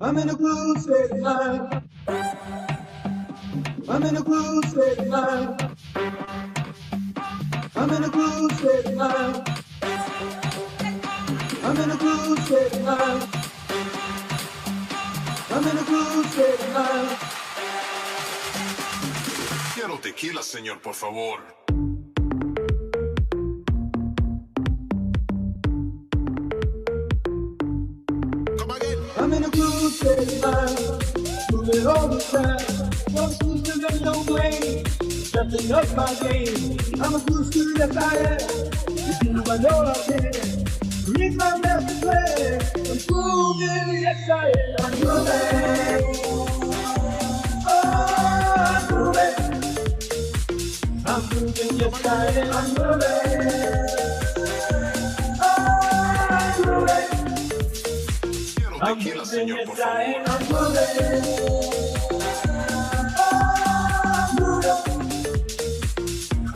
I'm in a groove state of mind. I'm in a groove state of mind. I'm in a groove state of mind. I'm in a groove state of mind. I'm in a groove state of mind. Quiero tequila, señor, por favor. Come again. I'm in a groove state of mind. Moving all the time. No excuses and no blame. Stepping up my game. I'm a groove student, yes I am. You I know I can. Read my master plan. I'm grooving, yes I am. I'm grooving. Oh, I'm grooving. I'm moving, yes I am. I'm moving. Oh, I'm moving. Quiero I'm tequila, moving, señor, por yes I am. favor. I'm moving. Oh, I'm moving.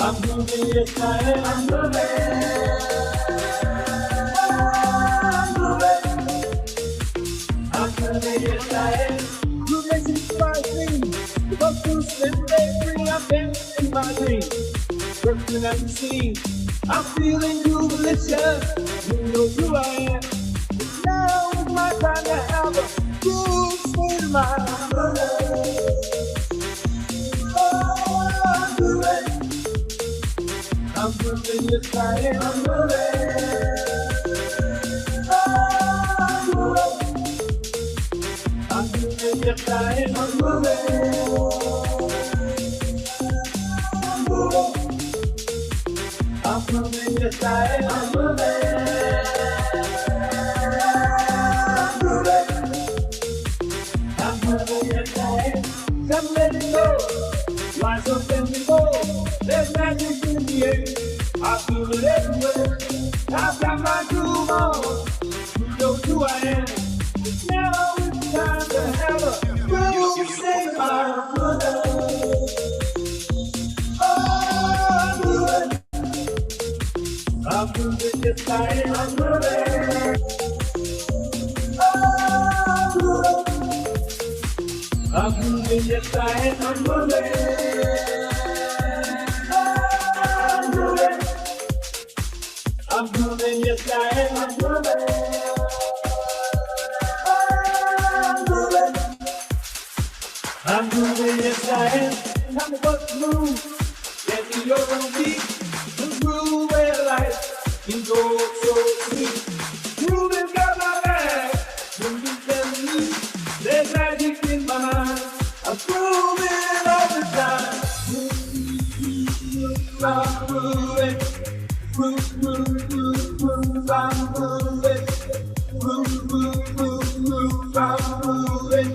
I'm moving, yes I am. I'm moving. Oh, I'm moving. I'm moving, yes I am. Moving inspires me. The boost and daydream. I'm dancing in my dream. Working at the scene. I'm feeling delicious. You know who I am. Now is my time to have a good state of mind. Oh, I'm moving. I'm moving, yes I am. I'm moving. Oh, I'm moving. I'm moving, yes I am. I'm moving. I'm moving. I'm moving, yes I am. I'm moving. I'm moving, yes I am. Come let it go. Rise up and we go. There's magic in the air. I feel it everywhere. I've got my groove on. You know who I am. Now it's time to have a groove state of mind. Oh, I'm moving. I'm moving, yes I am. I'm moving. Oh, I'm moving. I'm moving, yes I am. I'm moving. Oh, I'm moving. I'm moving, yes I am. I'm moving. Oh, I'm moving. I'm moving, yes I am. Time to bust the move. Get me your own beat. The groove where life can go so sweet. Grooving got my back. Moving can me. There's magic in my mind. I'm grooving all the time. I'm grooving. Groove, groove, groove, groove. I'm grooving. Groove, groove, groove, groove. I'm grooving.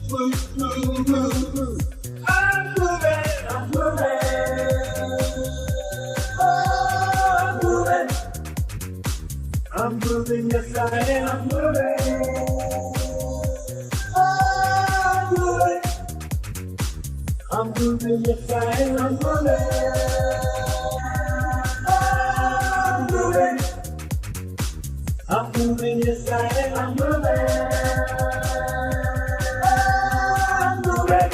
Groove, groove, groove, groove. I'm moving, I'm moving. Oh, I'm moving. I'm moving, yes I am. I'm moving. Oh, I'm moving. I'm moving, yes I am. I'm moving. Oh, I'm moving. I'm moving, yes I am. I'm moving. I'm moving.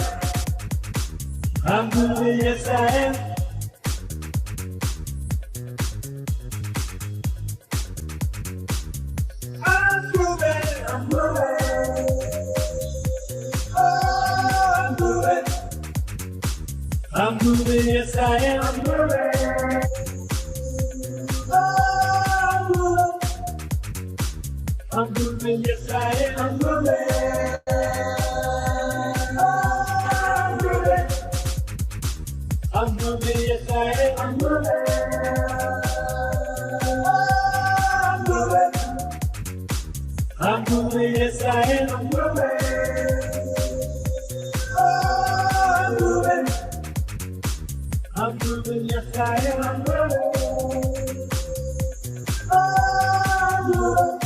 I'm moving, yes I am. I'm moving, I'm moving. Oh, I'm moving. I'm moving, yes I am. I'm moving. Oh, I'm moving. I'm moving, yes I am. I'm moving. Oh, I'm moving. I'm moving, yes I am. I'm moving. Oh, I'm moving. I'm moving, yes I am. I'm moving. Oh, I'm moving. I'm moving, yes I am. I'm moving. Oh, I'm moving.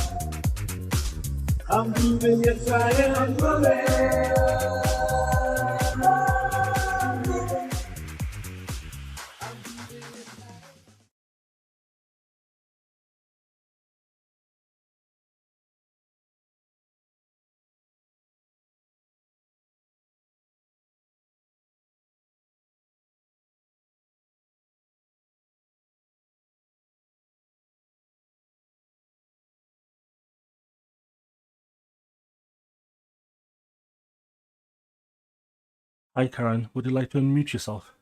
I'm moving, yes I am. I'm moving. Hi, Karen. Would you like to unmute yourself?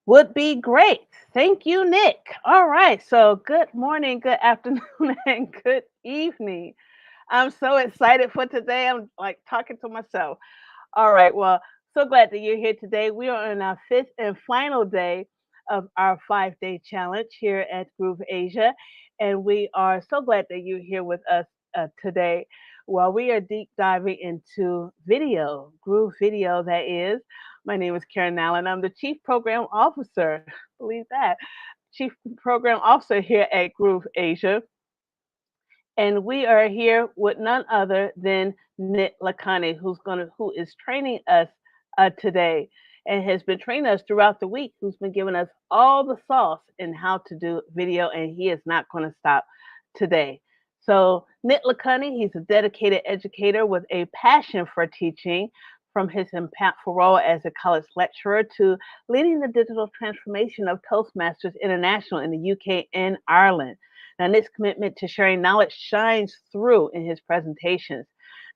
Would be great. Thank you, Nick. All right. So, good morning, good afternoon, and good evening. I'm so excited for today. I'm like talking to myself. All right. Well, so glad that you're here today. We are on our fifth and final day of our 5-day challenge here at Groove Asia. And we are so glad that you're here with us today. Well, we are deep diving into video, Groove Video, that is. My name is Karen Allen. I'm the Chief Program Officer, believe that, Chief Program Officer here at Groove Asia. And we are here with none other than Nit Lakani, who is training us today and has been training us throughout the week, who's been giving us all the sauce in how to do video, and he is not going to stop today. So Nit Lakani, he's a dedicated educator with a passion for teaching, from his impactful role as a college lecturer to leading the digital transformation of Toastmasters International in the UK and Ireland. Now, Nick's commitment to sharing knowledge shines through in his presentations.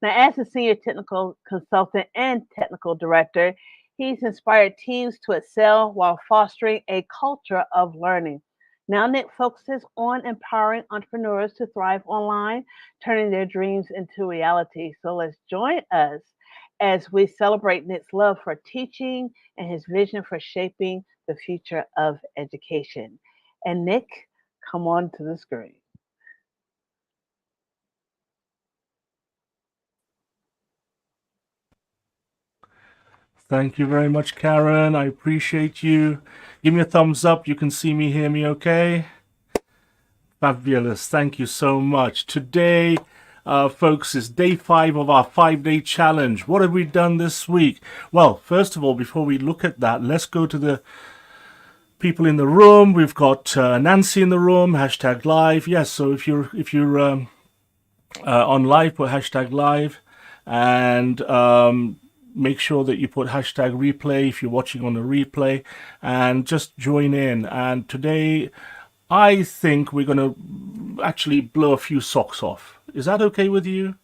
Now, as a senior technical consultant and technical director, he's inspired teams to excel while fostering a culture of learning. Now, Nick focuses on empowering entrepreneurs to thrive online, turning their dreams into reality. So let's join us as we celebrate Nick's love for teaching and his vision for shaping the future of education. And Nick, come on to the screen. Thank you very much, Karen. I appreciate you. Give me a thumbs up. You can see me, hear me okay? Fabulous. Thank you so much. Today, folks, is day 5 of our 5-day challenge. What have we done this week? Well, first of all, before we look at that, let's go to the people in the room. We've got Nancy in the room, hashtag live. Yes, so if you're on live, put hashtag live, and make sure that you put hashtag replay if you're watching on the replay, and just join in. And today, I think we're going to actually blow a few socks off. Is that okay with you?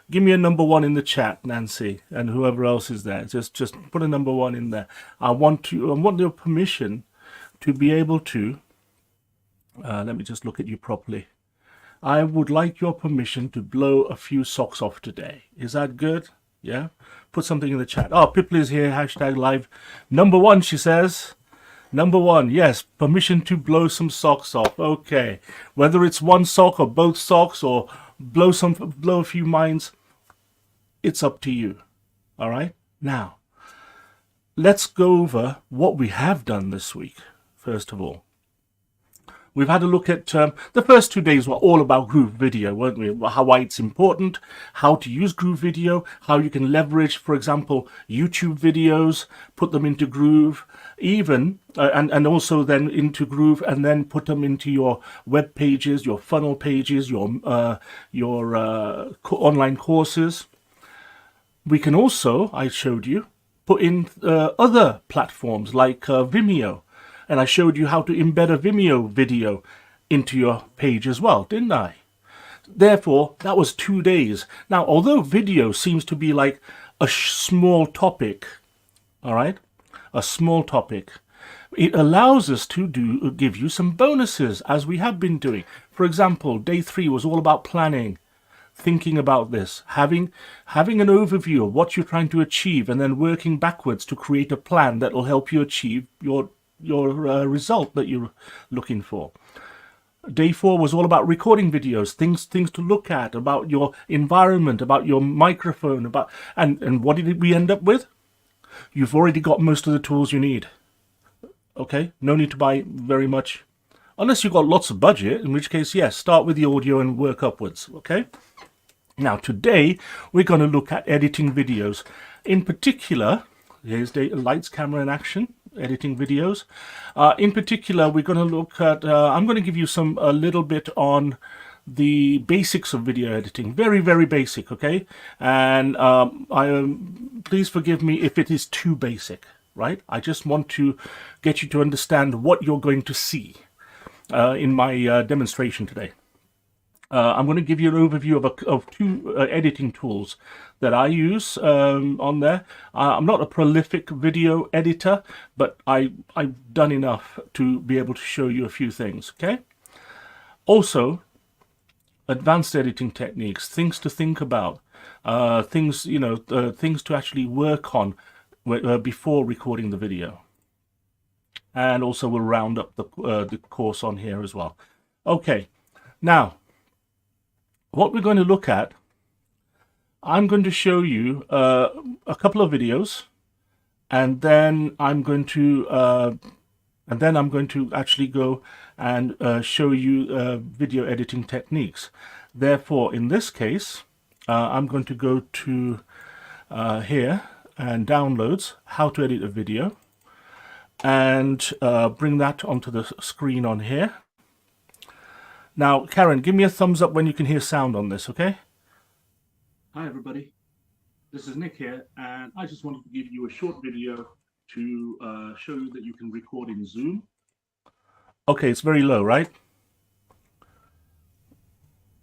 Give me a number 1 in the chat, Nancy, and whoever else is there. Just put a number 1 in there. I want your permission to be able to. Let me just look at you properly. I would like your permission to blow a few socks off today. Is that good? Yeah? Put something in the chat. Oh, Pipli is here, hashtag live. Number 1, she says. Number 1, yes, permission to blow some socks off. Okay. Whether it's one sock or both socks or blow a few minds, it's up to you. All right? Now, let's go over what we have done this week, first of all. We've had a look at the first 2 days were all about Groove Video, weren't we? Why it's important, how to use Groove Video, how you can leverage, for example, YouTube videos, put them into Groove, even and also then into Groove, and then put them into your web pages, your funnel pages, your online courses. We can also, I showed you, put in other platforms like Vimeo. And I showed you how to embed a Vimeo video into your page as well, didn't I? Therefore, that was 2 days. Now, although video seems to be like a small topic, all right, a small topic, it allows us to give you some bonuses, as we have been doing. For example, day 3 was all about planning, thinking about this, having an overview of what you're trying to achieve, and then working backwards to create a plan that will help you achieve your result that you're looking for. Day 4 was all about recording videos, things to look at, about your environment, about your microphone, and what did we end up with? You've already got most of the tools you need. Okay, no need to buy very much, unless you've got lots of budget, in which case, yes, start with the audio and work upwards. Okay. Now today we're going to look at editing videos. In particular, here's the lights, camera, and action. Editing videos. In particular, we're going to look at, I'm going to give you a little bit on the basics of video editing. Very, very basic, okay? And please forgive me if it is too basic, right? I just want to get you to understand what you're going to see in my demonstration today. I'm going to give you an overview of two editing tools that I use on there. I'm not a prolific video editor, but I've done enough to be able to show you a few things, okay? Also, advanced editing techniques, things to think about, things, things to actually work on before recording the video. And also we'll round up the course on here as well. Okay, now, what we're going to look at, I'm going to show you a couple of videos, and then I'm going to actually go and show you video editing techniques. Therefore, in this case, I'm going to go to here and downloads, how to edit a video, and bring that onto the screen on here. Now, Karen, give me a thumbs up when you can hear sound on this, okay? Hi, everybody. This is Nick here, and I just wanted to give you a short video to show you that you can record in Zoom. Okay, it's very low, right?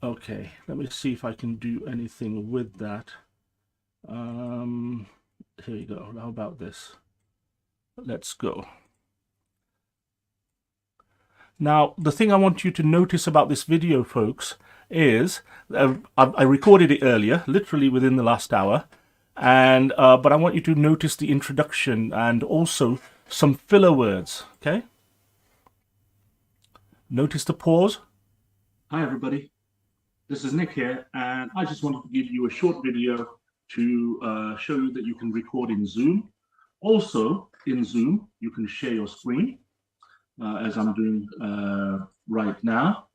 Okay, let me see if I can do anything with that. Here you go. How about this? Let's go. Now, the thing I want you to notice about this video, folks, is I recorded it earlier, literally within the last hour, and but I want you to notice the introduction and also some filler words, okay? Notice the pause. Hi, everybody. This is Nick here, and I just wanted to give you a short video to show you that you can record in Zoom. Also, in Zoom, you can share your screen. As I'm doing right now.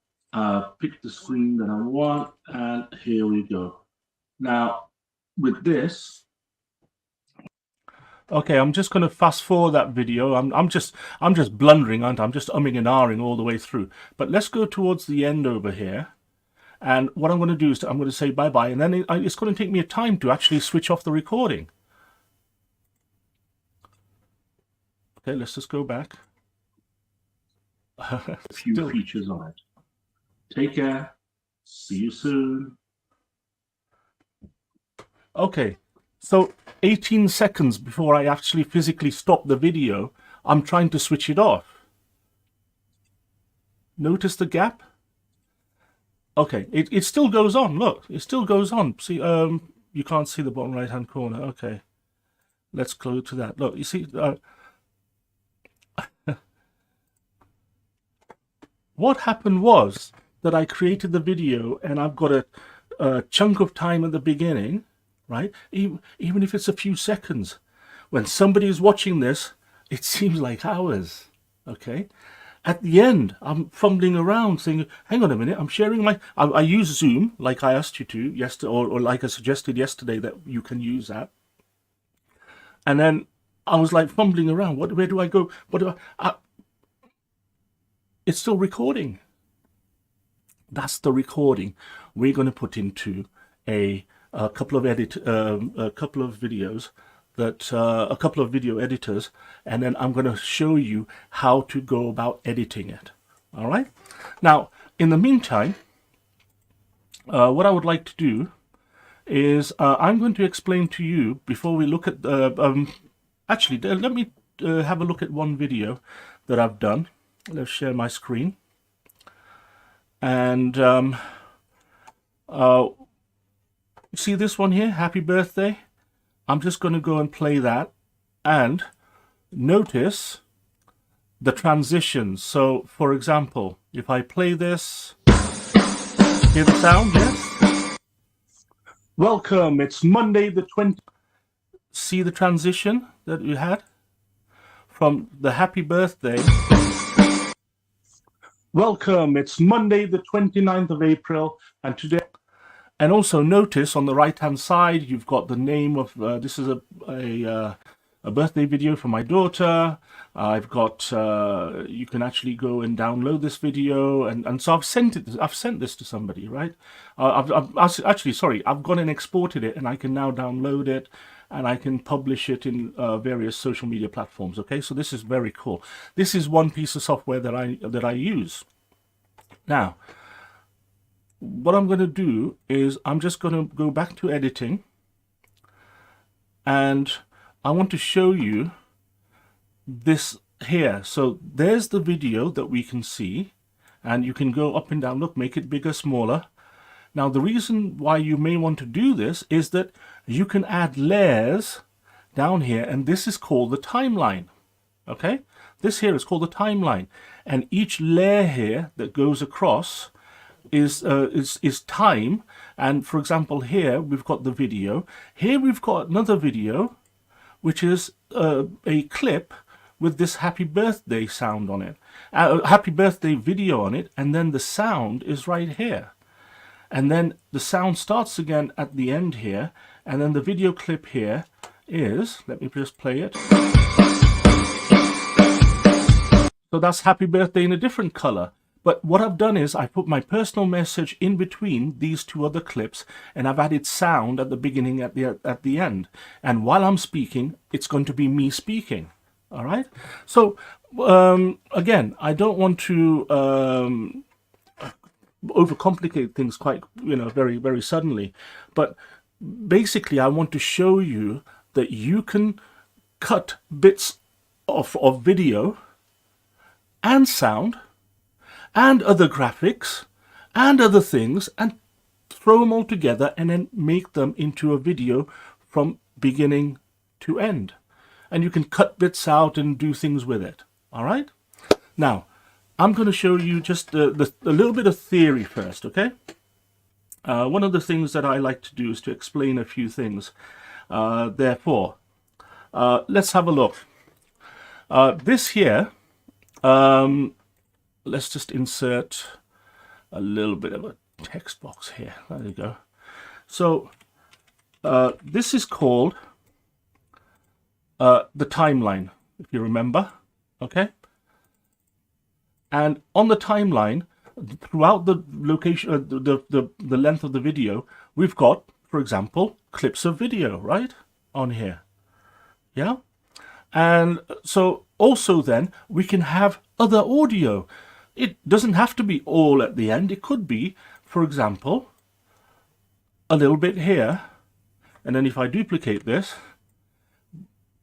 Pick the screen that I want, and here we go. Now, with this, okay, I'm just going to fast forward that video. I'm just blundering, aren't I? I'm just umming and ahhing all the way through. But let's go towards the end over here. And what I'm going to do is I'm going to say bye-bye, and then it's going to take me a time to actually switch off the recording. Okay, let's just go back. A few features on it. Take care. See you soon. Okay, so 18 seconds before I actually physically stop the video, I'm trying to switch it off. Notice the gap? Okay, it still goes on. Look, it still goes on. See, you can't see the bottom right-hand corner. Okay, let's go to that. Look, you see. What happened was that I created the video and I've got a chunk of time at the beginning, right? Even if it's a few seconds. When somebody is watching this, it seems like hours, okay? At the end, I'm fumbling around saying, hang on a minute, I'm sharing my... I use Zoom, like I asked you to yesterday, or like I suggested yesterday that you can use that. And then I was like fumbling around. Where do I go? What do I... It's still recording. That's the recording we're going to put into a couple of videos that a couple of video editors, and then I'm going to show you how to go about editing it. All right. Now, in the meantime, what I would like to do is I'm going to explain to you before we look at actually let me have a look at one video that I've done. Let's share my screen. And see this one here, happy birthday? I'm just going to go and play that and notice the transitions. So, for example, if I play this, hear the sound, yes? Welcome, it's Monday the 20th. See the transition that we had? From the happy birthday. Welcome, it's Monday the 29th of April, and today, and also notice on the right hand side you've got the name of this is a birthday video for my daughter. I've got you can actually go and download this video, and so I've sent this to somebody, right? I've actually, sorry, I've gone and exported it, and I can now download it and I can publish it in various social media platforms. Okay, so this is very cool. This is one piece of software that I use. Now, what I'm going to do is I'm just going to go back to editing, and I want to show you this here. So there's the video that we can see, and you can go up and down. Look, make it bigger, smaller. Now, the reason why you may want to do this is that you can add layers down here, and this is called the timeline. Okay, this here is called the timeline, and each layer here that goes across is time. And for example, here we've got the video. Here we've got another video, which is a clip with this happy birthday sound on it, happy birthday video on it, and then the sound is right here. And then the sound starts again at the end here, and then the video clip here is, let me just play it. So that's happy birthday in a different color. But what I've done is I put my personal message in between these two other clips, and I've added sound at the beginning, at the end. And while I'm speaking, it's going to be me speaking. All right. So again, I don't want to overcomplicate things quite, very, very suddenly. But basically, I want to show you that you can cut bits of video and sound and other graphics and other things and throw them all together and then make them into a video from beginning to end. And you can cut bits out and do things with it. All right. Now, I'm going to show you just a little bit of theory first, okay? One of the things that I like to do is to explain a few things. Therefore, let's have a look. This here, let's just insert a little bit of a text box here. There you go. So this is called the timeline, if you remember, okay? And on the timeline, throughout the location, the length of the video, we've got, for example, clips of video, right, on here. Yeah? And so also then we can have other audio. It doesn't have to be all at the end. It could be, for example, a little bit here. And then if I duplicate this,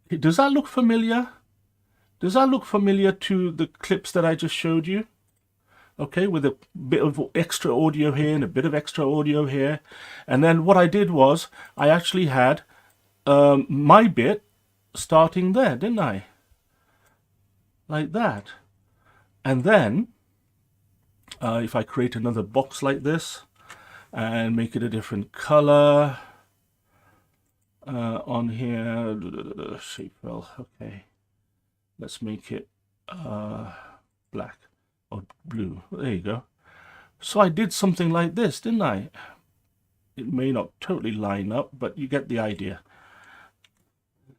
does that look familiar? Does that look familiar to the clips that I just showed you? Okay, with a bit of extra audio here and a bit of extra audio here. And then what I did was I actually had my bit starting there, didn't I? Like that. And then if I create another box like this and make it a different color on here, shape fill, okay. Let's make it black or blue. There you go. So I did something like this, didn't I? It may not totally line up, but you get the idea.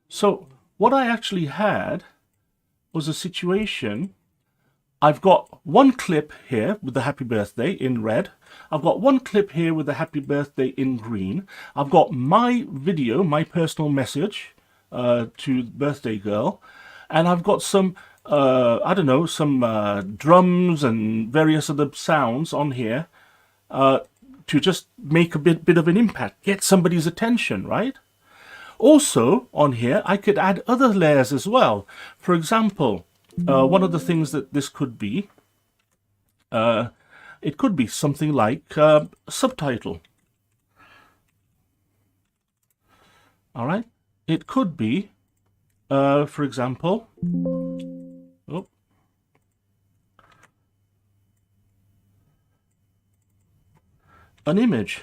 So what I actually had was a situation. I've got one clip here with the happy birthday in red. I've got one clip here with the happy birthday in green. I've got my video, my personal message to the birthday girl. And I've got some, I don't know, some drums and various other sounds on here to just make a bit of an impact, get somebody's attention, right? Also, on here, I could add other layers as well. For example, one of the things that this could be, it could be something like a subtitle. All right? It could be, for example, an image.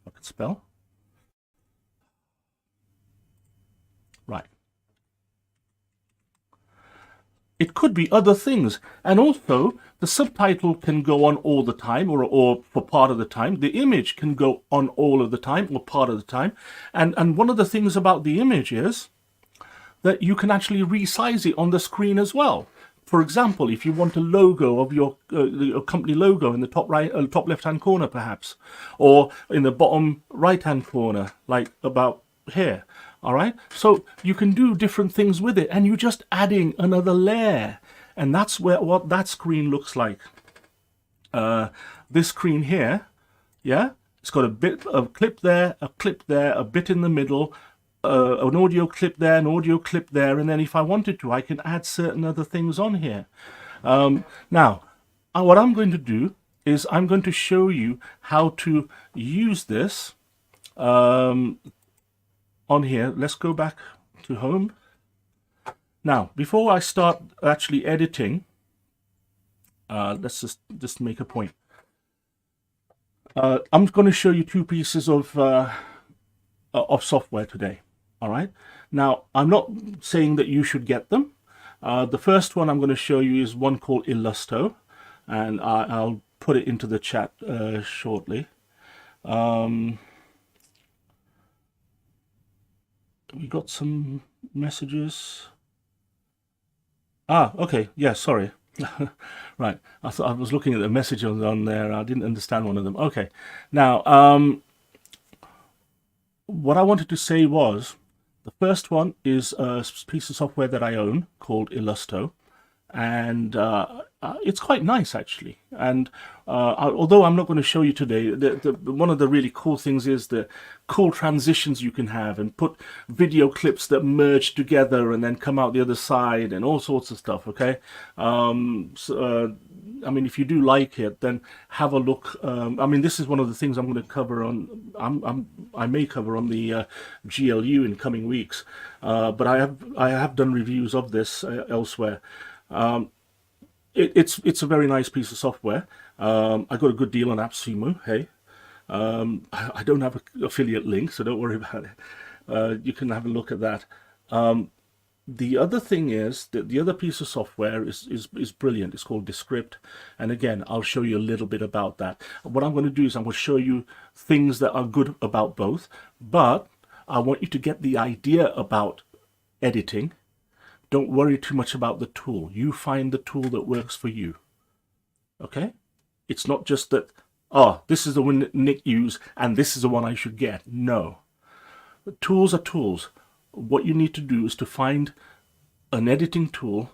I could spell. Right. It could be other things. And also, the subtitle can go on all the time or for part of the time. The image can go on all of the time or part of the time. And one of the things about the image is that you can actually resize it on the screen as well. For example, if you want a logo of your company logo in the top right, top left-hand corner, perhaps, or in the bottom right-hand corner, like about here. All right, so you can do different things with it, and you're just adding another layer, and that's what that screen looks like. this screen here, yeah, it's got a bit of clip there, a bit in the middle, an audio clip there, an audio clip there, and then if I wanted to, I can add certain other things on here. Now, what I'm going to do is I'm going to show you how to use this on here. Let's go back to home. Now, before I start actually editing, let's just make a point. I'm going to show you two pieces of software today. All right. Now, I'm not saying that you should get them. The first one I'm going to show you is one called Illusto, and I'll put it into the chat shortly. We got some messages. Okay. Yeah, sorry. Right. I thought I was looking at the messages on there. I didn't understand one of them. Okay. Now, what I wanted to say was, the first one is a piece of software that I own called Illusto, and it's quite nice actually. And although I'm not going to show you today, one of the really cool things is the cool transitions you can have, and put video clips that merge together and then come out the other side, and all sorts of stuff. Okay, I mean, if you do like it, then have a look. I mean, this is one of the things I'm going to cover on. I may cover on the GLU in coming weeks, but I have done reviews of this elsewhere. It's a very nice piece of software. I got a good deal on AppSumo. Hey, I don't have an affiliate link, so don't worry about it. You can have a look at that. The other thing is that the other piece of software is brilliant. It's called Descript, and again, I'll show you a little bit about that. What I'm going to do is I'm going to show you things that are good about both, but I want you to get the idea about editing. Don't worry too much about the tool. You find the tool that works for you. Okay? It's not just that, oh, this is the one that Nick used and this is the one I should get. No. The tools are tools. What you need to do is to find an editing tool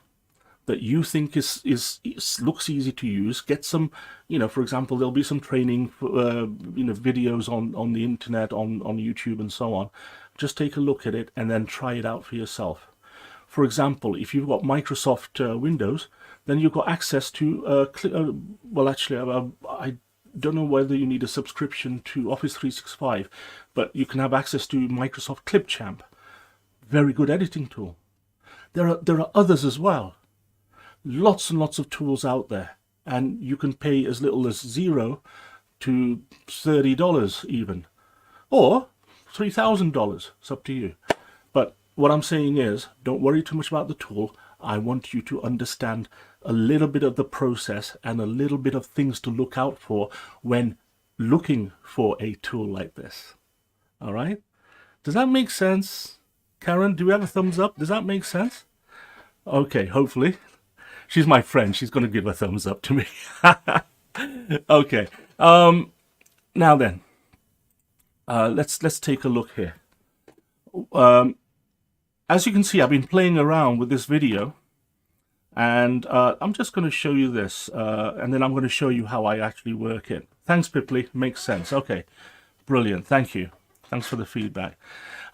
that you think looks easy to use. Get some, for example, there'll be some training for, videos on the internet, on YouTube and so on. Just take a look at it and then try it out for yourself. For example, if you've got Microsoft Windows, then you've got access to, well, actually, I don't know whether you need a subscription to Office 365, but you can have access to Microsoft Clipchamp. Very good editing tool. There are others as well. Lots and lots of tools out there, and you can pay as little as $0 to $30 even, or $3,000. It's up to you. But what I'm saying is, don't worry too much about the tool. I want you to understand a little bit of the process and a little bit of things to look out for when looking for a tool like this. All right? Does that make sense? Karen, do we have a thumbs up? Does that make sense? Okay, hopefully. She's my friend. She's going to give a thumbs up to me. Okay. Now then, let's take a look here. As you can see, I've been playing around with this video, and I'm just going to show you this, and then I'm going to show you how I actually work it. Thanks, Pipley. Makes sense. Okay, brilliant. Thank you. Thanks for the feedback.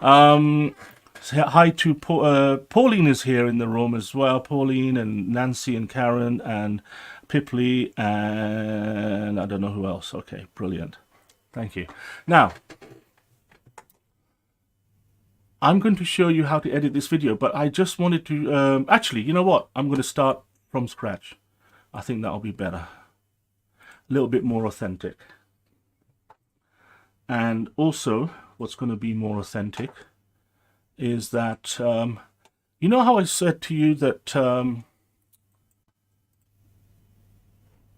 Hi to Pauline is here in the room as well. Pauline and Nancy and Karen and Pipley and I don't know who else. Okay, brilliant. Thank you. Now, I'm going to show you how to edit this video, but I just wanted to, actually, you know what? I'm going to start from scratch. I think that'll be better. A little bit more authentic. And also, what's going to be more authentic is that, you know how I said to you that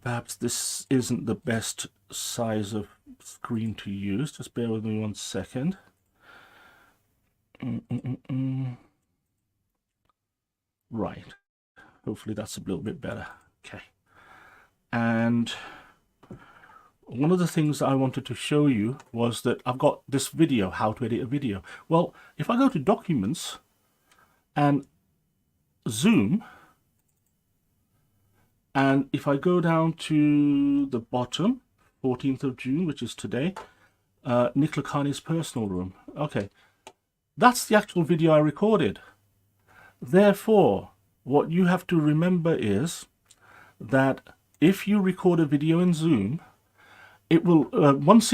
perhaps this isn't the best size of screen to use? Just bear with me 1 second. Right. Hopefully that's a little bit better. Okay. And one of the things that I wanted to show you was that I've got this video, how to edit a video. Well, if I go to Documents and Zoom, And if I go down to the bottom, 14th of June, which is today, Nick Lacani's personal room. Okay, that's the actual video I recorded. Therefore, what you have to remember is that if you record a video in Zoom, it will once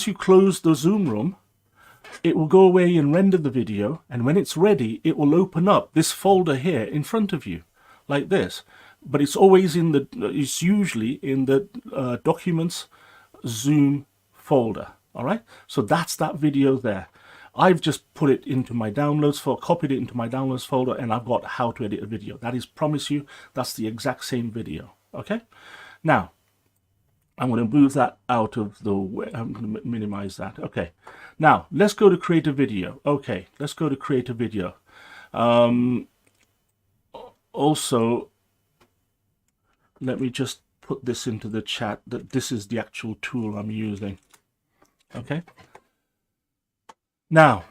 you close the Zoom room, it will go away and render the video, and when it's ready, it will open up this folder here in front of you, like this. But it's always it's usually in the Documents Zoom folder. All right, so that's that video there. I've just put it into my downloads folder, copied it into my downloads folder, and I've got how to edit a video. That is, promise you, that's the exact same video. Okay, now I'm going to move that out of the way. I'm going to minimize that. Okay, now let's go to create a video. Okay, let's go to create a video. Also, let me just put this into the chat that this is the actual tool I'm using. Okay, now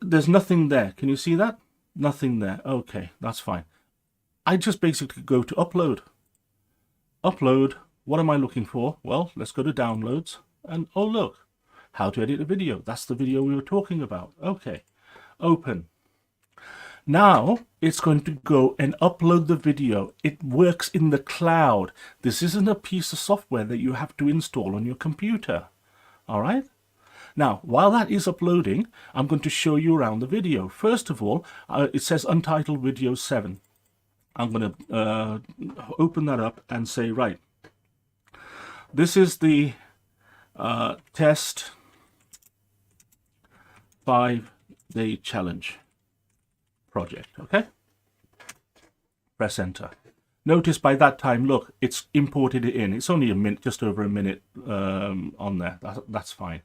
there's nothing there. Can you see that? Nothing there. Okay, that's fine. I just basically go to upload. Upload. What am I looking for? Well, let's go to downloads, and oh look, how to edit a video. That's the video we were talking about. Okay, open. Now it's going to go and upload the video. It works in the cloud. This isn't a piece of software that you have to install on your computer. All right. Now, while that is uploading, I'm going to show you around the video. First of all, it says Untitled Video 7. I'm going to open that up and say, right, this is the test 5-day challenge project. Okay, press enter. Notice by that time, look, it's imported it in. It's only a minute, just over a minute on there. That's fine.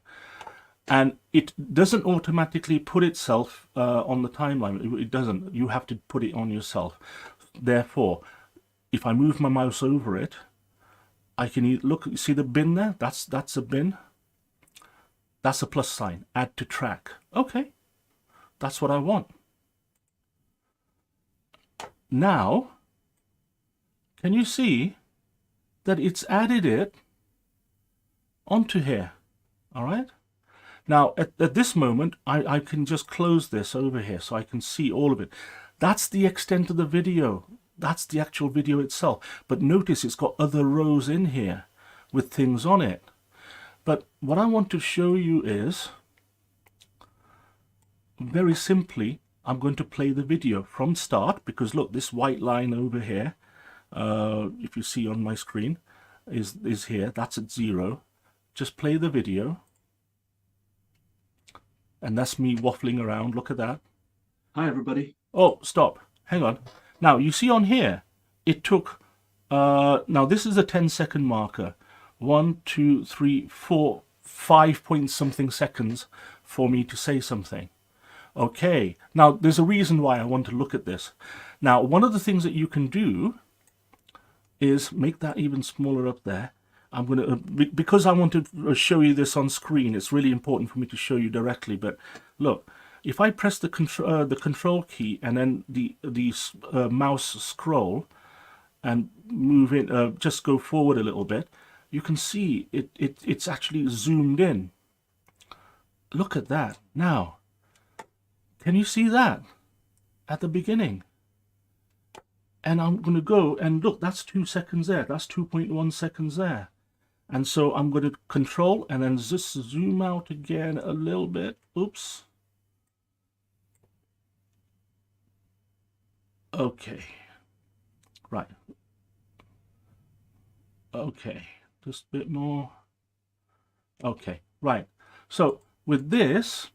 And it doesn't automatically put itself on the timeline. It doesn't. You have to put it on yourself. Therefore, if I move my mouse over it, I can look. See the bin there? That's a bin. That's a plus sign. Add to track. Okay, that's what I want. Now, can you see that it's added it onto here? All right. Now, at this moment, I can just close this over here so I can see all of it. That's the extent of the video. That's the actual video itself. But notice it's got other rows in here with things on it. But what I want to show you is, very simply, I'm going to play the video from start, because look, this white line over here, if you see on my screen, is here. That's at 0. Just play the video. And that's me waffling around. Look at that. Hi, everybody. Oh, stop. Hang on. Now, you see on here, it took, now this is a 10-second marker. 1, 2, 3, 4, 5 point something seconds for me to say something. Okay. Now, there's a reason why I want to look at this. Now, one of the things that you can do is make that even smaller up there. I'm going to, because I want to show you this on screen, it's really important for me to show you directly. But look, if I press the control key and then the mouse scroll and move in, just go forward a little bit, you can see it's actually zoomed in. Look at that. Now, can you see that at the beginning? And I'm going to go and look, that's 2 seconds there. That's 2.1 seconds there. And so I'm going to control and then just zoom out again a little bit. Oops. Okay. Right. Okay. Just a bit more. Okay. Right. So with this,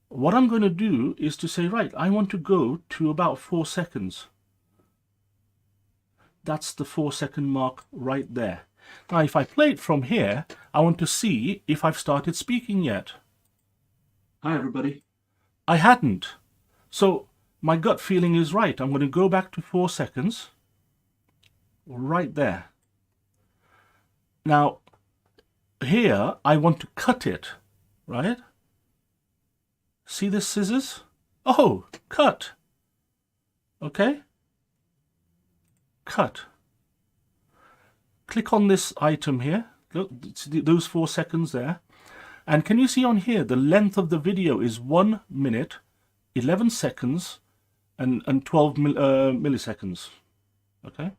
what I'm going to do is to say, right, I want to go to about 4 seconds. That's the 4-second mark right there. Now, if I play it from here, I want to see if I've started speaking yet. Hi, everybody. I hadn't. So my gut feeling is right. I'm going to go back to 4 seconds. Right there. Now, here, I want to cut it, right? See the scissors? Oh, cut. Okay. Cut. click on this item here. Look, it's those 4 seconds there. And can you see on here, the length of the video is 1 minute, 11 seconds, and 12 milliseconds. Okay.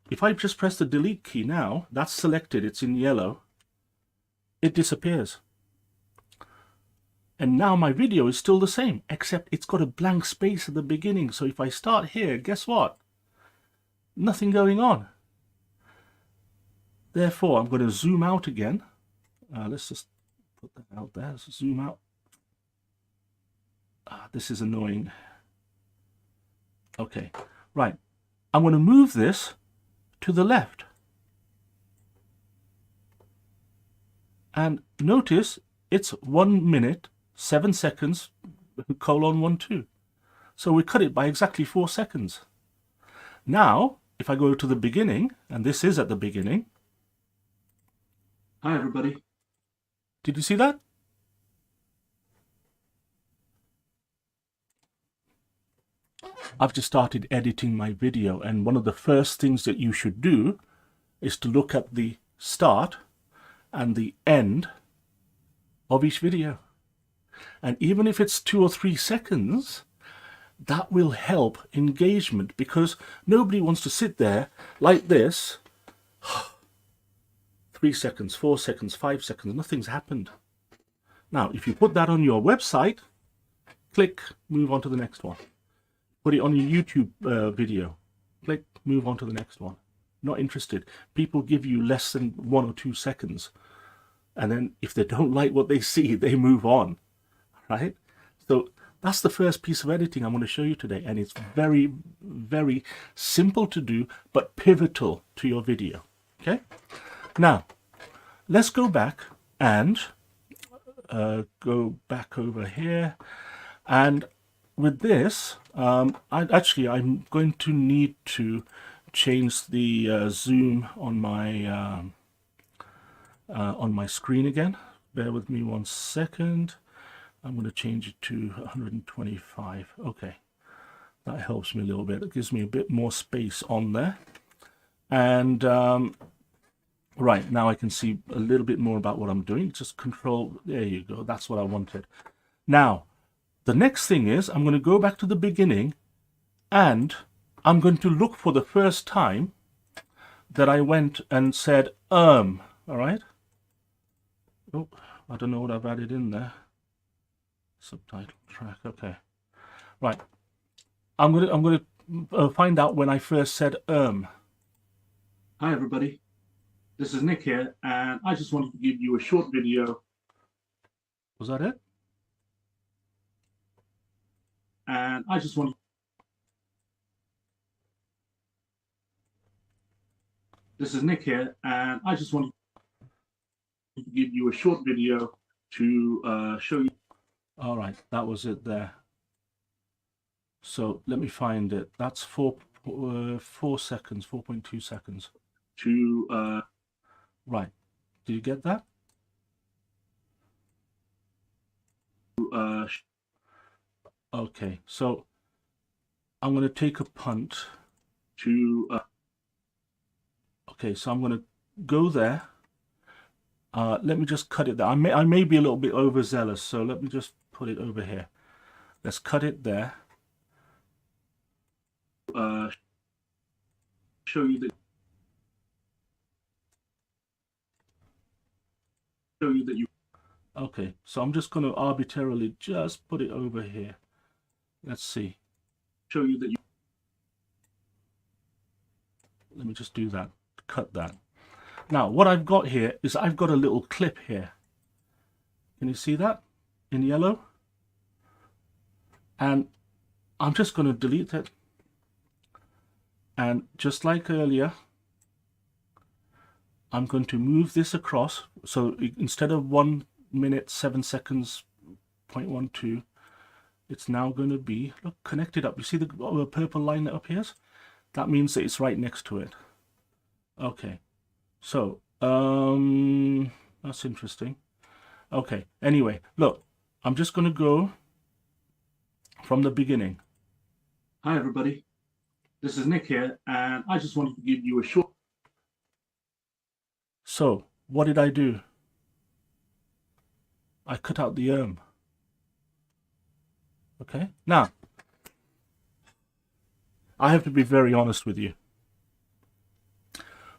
If I just press the delete key now, that's selected, it's in yellow, it disappears. And now my video is still the same, except it's got a blank space at the beginning. So if I start here, guess what? Nothing going on. Therefore, I'm going to zoom out again. Let's just put that out there. Let's zoom out. This is annoying. Okay, right. I'm going to move this to the left. And notice it's 1 minute, 7 seconds, colon 12. So we cut it by exactly 4 seconds. Now, if I go to the beginning, and this is at the beginning. Hi, everybody. Did you see that? I've just started editing my video, and one of the first things that you should do is to look at the start and the end of each video. And even if it's 2 or 3 seconds, that will help engagement, because nobody wants to sit there like this. 3 seconds, 4 seconds, 5 seconds, nothing's happened. Now, if you put that on your website, click, move on to the next one. Put it on your YouTube video, click, move on to the next one. Not interested. People give you less than 1 or 2 seconds. And then if they don't like what they see, they move on, right? So that's the first piece of editing I'm going to show you today. And it's very, very simple to do, but pivotal to your video, okay? Now, let's go back and go back over here. And with this, I'm going to need to change the zoom on my screen again. Bear with me 1 second. I'm going to change it to 125. Okay, that helps me a little bit. It gives me a bit more space on there. And right, now I can see a little bit more about what I'm doing. Just control, there you go, that's what I wanted. Now, the next thing is I'm going to go back to the beginning, and I'm going to look for the first time that I went and said, all right? Oh, I don't know what I've added in there. Subtitle track, okay. Right, I'm going to find out when I first said, Hi, everybody. This is Nick here, and I just wanted to give you a short video. Was that it? And I just want to... This is Nick here, and I just want to give you a short video to show you. All right, that was it there. So let me find it. That's 4 seconds, 4.2 seconds. To right, do you get that? Okay, so I'm going to take a punt to okay, so I'm going to go there. Let me just cut it there. I may be a little bit overzealous, so let me just put it over here. Let's cut it there. Show you that you... Okay, so I'm just going to arbitrarily just put it over here. Let's see. Show you that you... Let me just do that. Cut that. Now, what I've got here is I've got a little clip here. Can you see that in yellow? And I'm just going to delete it. And just like earlier, I'm going to move this across. So instead of 1 minute 7 seconds 0.12, it's now going to be, look, connected up. You see the purple line that appears? That means that it's right next to it. Okay, so that's interesting. Okay, anyway, look, I'm just going to go from the beginning. Hi, everybody. This is Nick here, and I just wanted to give you a short... So what did I do? I cut out the Okay, now I have to be very honest with you.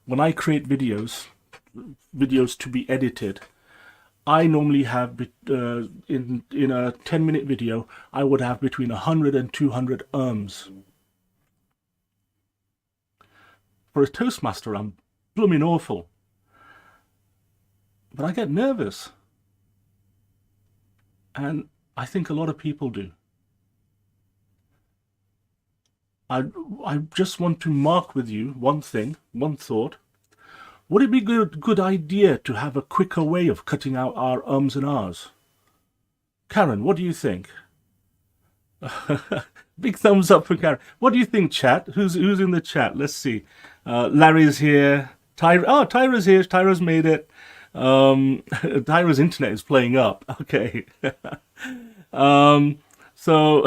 When I create videos to be edited, I normally have in a 10-minute video, I would have between 100 and 200 For a Toastmaster, I'm blooming awful, but I get nervous, and I think a lot of people do. I just want to mark with you one thing, one thought. Would it be a good idea to have a quicker way of cutting out our ums and ahs? Karen, what do you think? Big thumbs up for Karen. What do you think, chat? Who's in the chat? Let's see. Larry's here. Tyra's here. Tyra's made it. Tyra's internet is playing up. Okay. So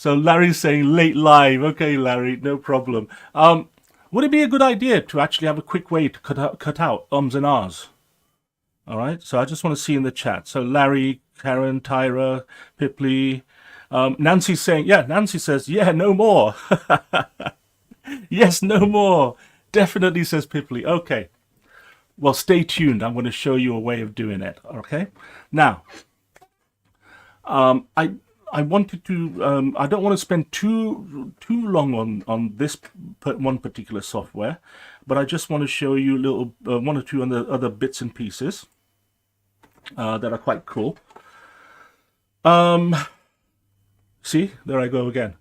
Larry's saying late live. Okay, Larry, no problem. Would it be a good idea to actually have a quick way to cut out ums and ahs? All right, so I just want to see in the chat. So Larry, Karen, Tyra, Pipley, Nancy's saying, yeah, Nancy says, yeah, no more. Yes, no more. Definitely, says Pipley. Okay, well, stay tuned. I'm going to show you a way of doing it. Okay, now, I wanted to, I don't want to spend too long on this one particular software, but I just want to show you a little, one or two other bits and pieces that are quite cool. See, there I go again.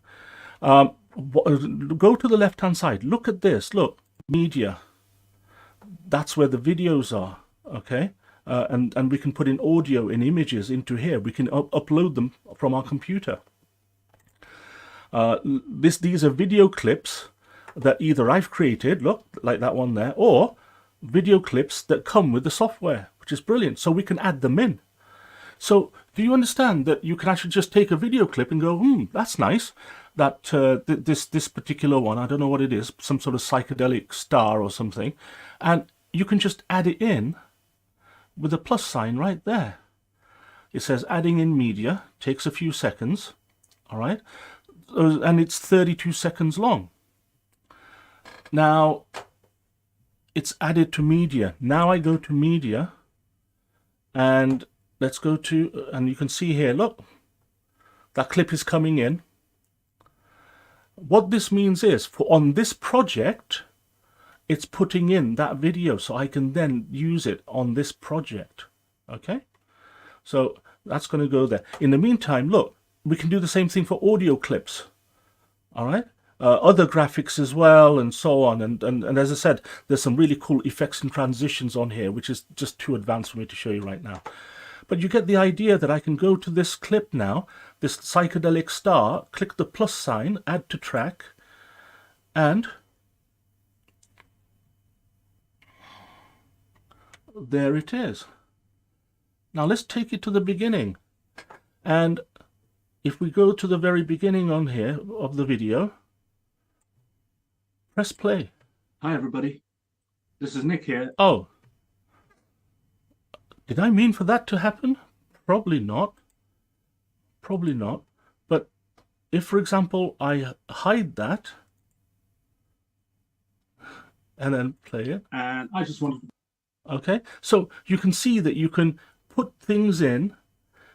Go to the left-hand side. Look at this. Look, media. That's where the videos are, okay? And we can put in audio and images into here. We can upload them from our computer. These are video clips that either I've created, look, like that one there, or video clips that come with the software, which is brilliant. So we can add them in. So do you understand that you can actually just take a video clip and go, that's nice. That this particular one, I don't know what it is, some sort of psychedelic star or something, and you can just add it in with a plus sign right there. It says adding in media, takes a few seconds, all right, and it's 32 seconds long. Now it's added to media. Now I go to media, and let's go to, and you can see here, look, that clip is coming in. What this means is, on this project, it's putting in that video so I can then use it on this project. Okay, so that's going to go there. In the meantime, look, we can do the same thing for audio clips. All right, other graphics as well, and so on. And as I said, there's some really cool effects and transitions on here, which is just too advanced for me to show you right now. But you get the idea that I can go to this clip now, this psychedelic star, click the plus sign, add to track, and there it is. Now let's take it to the beginning. And if we go to the very beginning on here of the video, press play. Hi everybody, this is Nick here. Oh, did I mean for that to happen? Probably not. Probably not. But if, for example, I hide that and then play it, and I just want to... Okay, so you can see that you can put things in,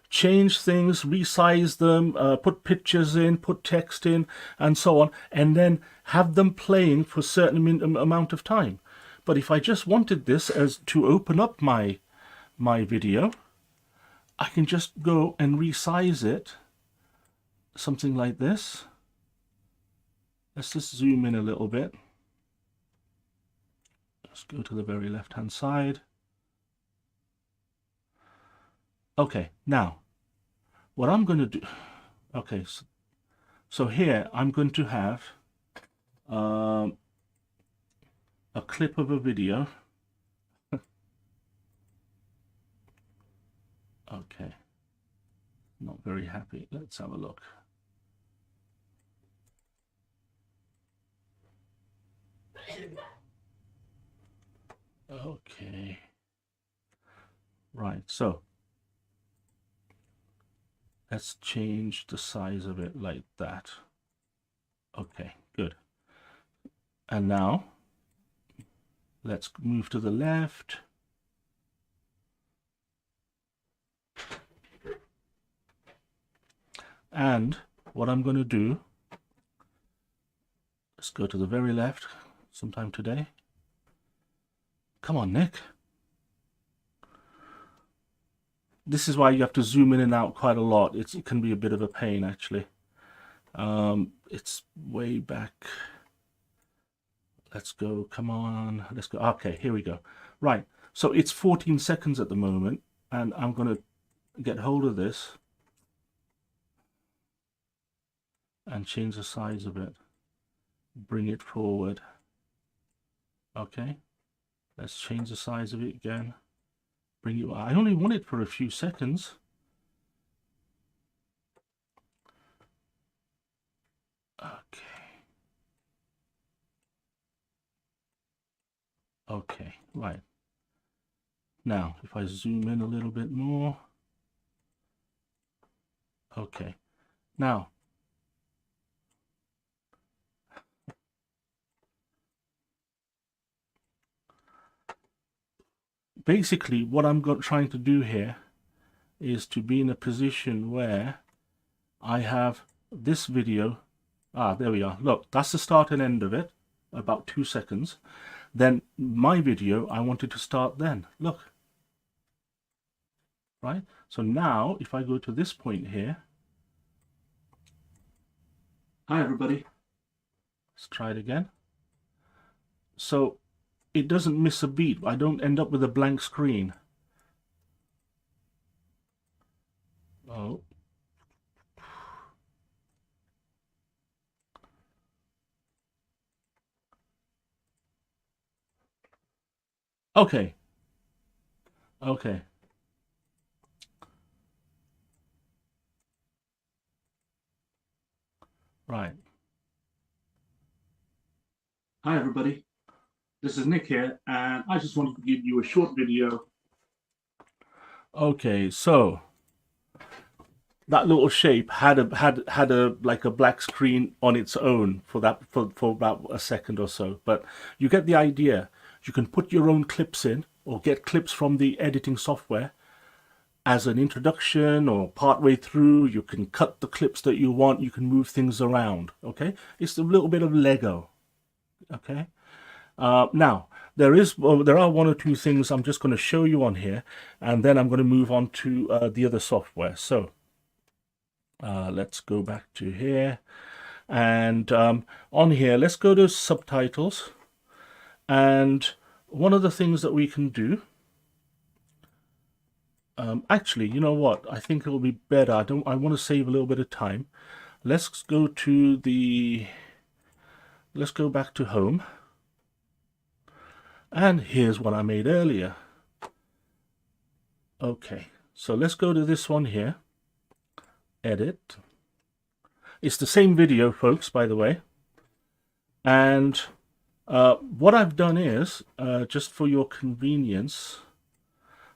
change things, resize them, put pictures in, put text in, and so on, and then have them playing for a certain amount of time. But if I just wanted this as to open up my video, I can just go and resize it, something like this. Let's just zoom in a little bit. Let's go to the very left hand side. Okay, now what I'm going to do, okay, so here I'm going to have a clip of a video. Okay, not very happy. Let's have a look. Okay. Right, so let's change the size of it like that. Okay, good. And now let's move to the left. And what I'm going to do, let's go to the very left sometime today. Come on, Nick. This is why you have to zoom in and out quite a lot. It can be a bit of a pain, actually. It's way back. Let's go. Come on. Let's go. Okay, here we go. Right. So it's 14 seconds at the moment, and I'm going to get hold of this and change the size of it. Bring it forward. Okay. Let's change the size of it again. Bring it. I only want it for a few seconds. Okay. Okay, right. Now, if I zoom in a little bit more. Okay. Now, basically, what I'm trying to do here is to be in a position where I have this video. There we are. Look, that's the start and end of it, about 2 seconds. Then my video, I wanted to start then. Look. Right? So now, if I go to this point here. Hi, everybody. Let's try it again. So it doesn't miss a beat. I don't end up with a blank screen. Oh. Okay. Okay. Right. Hi, everybody. This is Nick here, and I just wanted to give you a short video. Okay, so that little shape had a like a black screen on its own for about a second or so, but you get the idea. You can put your own clips in or get clips from the editing software as an introduction or partway through. You can cut the clips that you want. You can move things around. Okay, it's a little bit of Lego. Okay. Now there are one or two things I'm just going to show you on here, and then I'm going to move on to the other software. So let's go back to here, and on here let's go to subtitles. And one of the things that we can do, actually, you know what? I think it will be better. I want to save a little bit of time. Let's go back to home. And here's what I made earlier. Okay, so let's go to this one here. Edit. It's the same video, folks, by the way. And what I've done is, just for your convenience,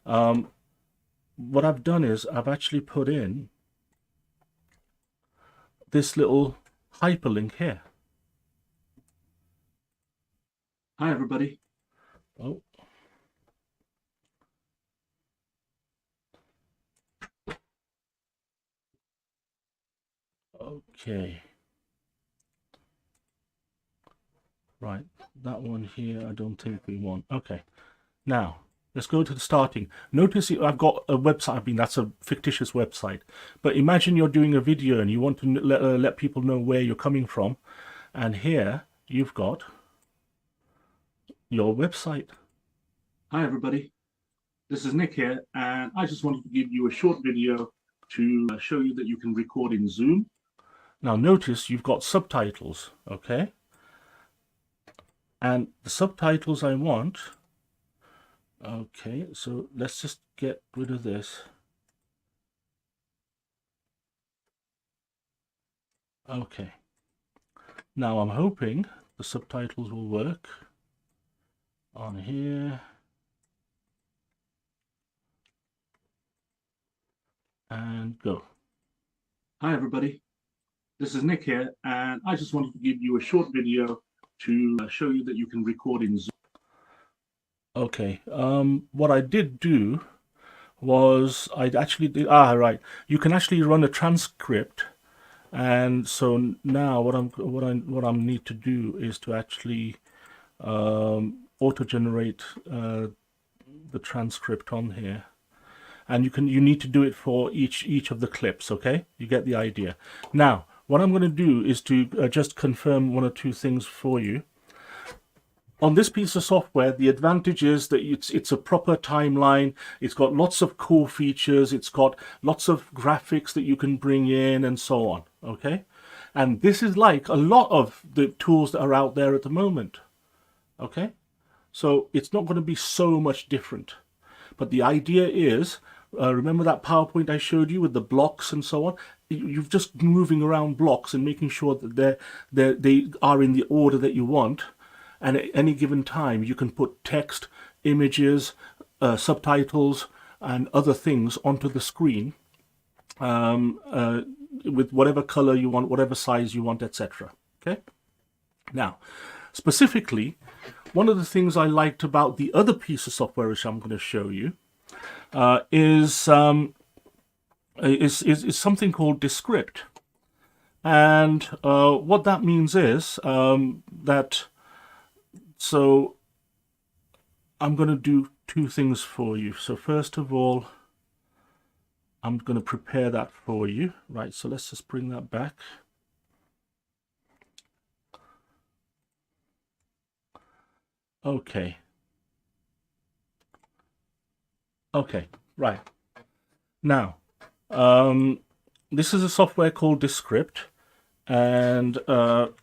what I've done is I've actually put in this little hyperlink here. Hi, everybody. Oh. Okay. Right, that one here, I don't think we want. Okay, now let's go to the starting. Notice I've got a website. I mean, that's a fictitious website, but imagine you're doing a video and you want to let people know where you're coming from, and here you've got your website. Hi, everybody. This is Nick here, and I just wanted to give you a short video to show you that you can record in Zoom. Now, notice you've got subtitles, okay? And the subtitles I want, okay, so let's just get rid of this. Okay. Now I'm hoping the subtitles will work on here. And go. Hi everybody, this is Nick here, and I just wanted to give you a short video to show you that you can record in Zoom. Okay, what I did do was I actually did, right, you can actually run a transcript, and so now what I need to do is to actually auto-generate the transcript on here. And you need to do it for each of the clips, okay? You get the idea. Now, what I'm going to do is to just confirm one or two things for you. On this piece of software, the advantage is that it's a proper timeline. It's got lots of cool features. It's got lots of graphics that you can bring in and so on, okay? And this is like a lot of the tools that are out there at the moment, okay? So it's not going to be so much different. But the idea is, remember that PowerPoint I showed you with the blocks and so on? You're just moving around blocks and making sure that they are in the order that you want. And at any given time, you can put text, images, subtitles, and other things onto the screen with whatever color you want, whatever size you want, etc. Okay? Now, specifically, one of the things I liked about the other piece of software which I'm going to show you is something called Descript. And what that means is so I'm going to do two things for you. So first of all, I'm going to prepare that for you. Right, so let's just bring that back. Okay. Okay, right. Now, this is a software called Descript, and I've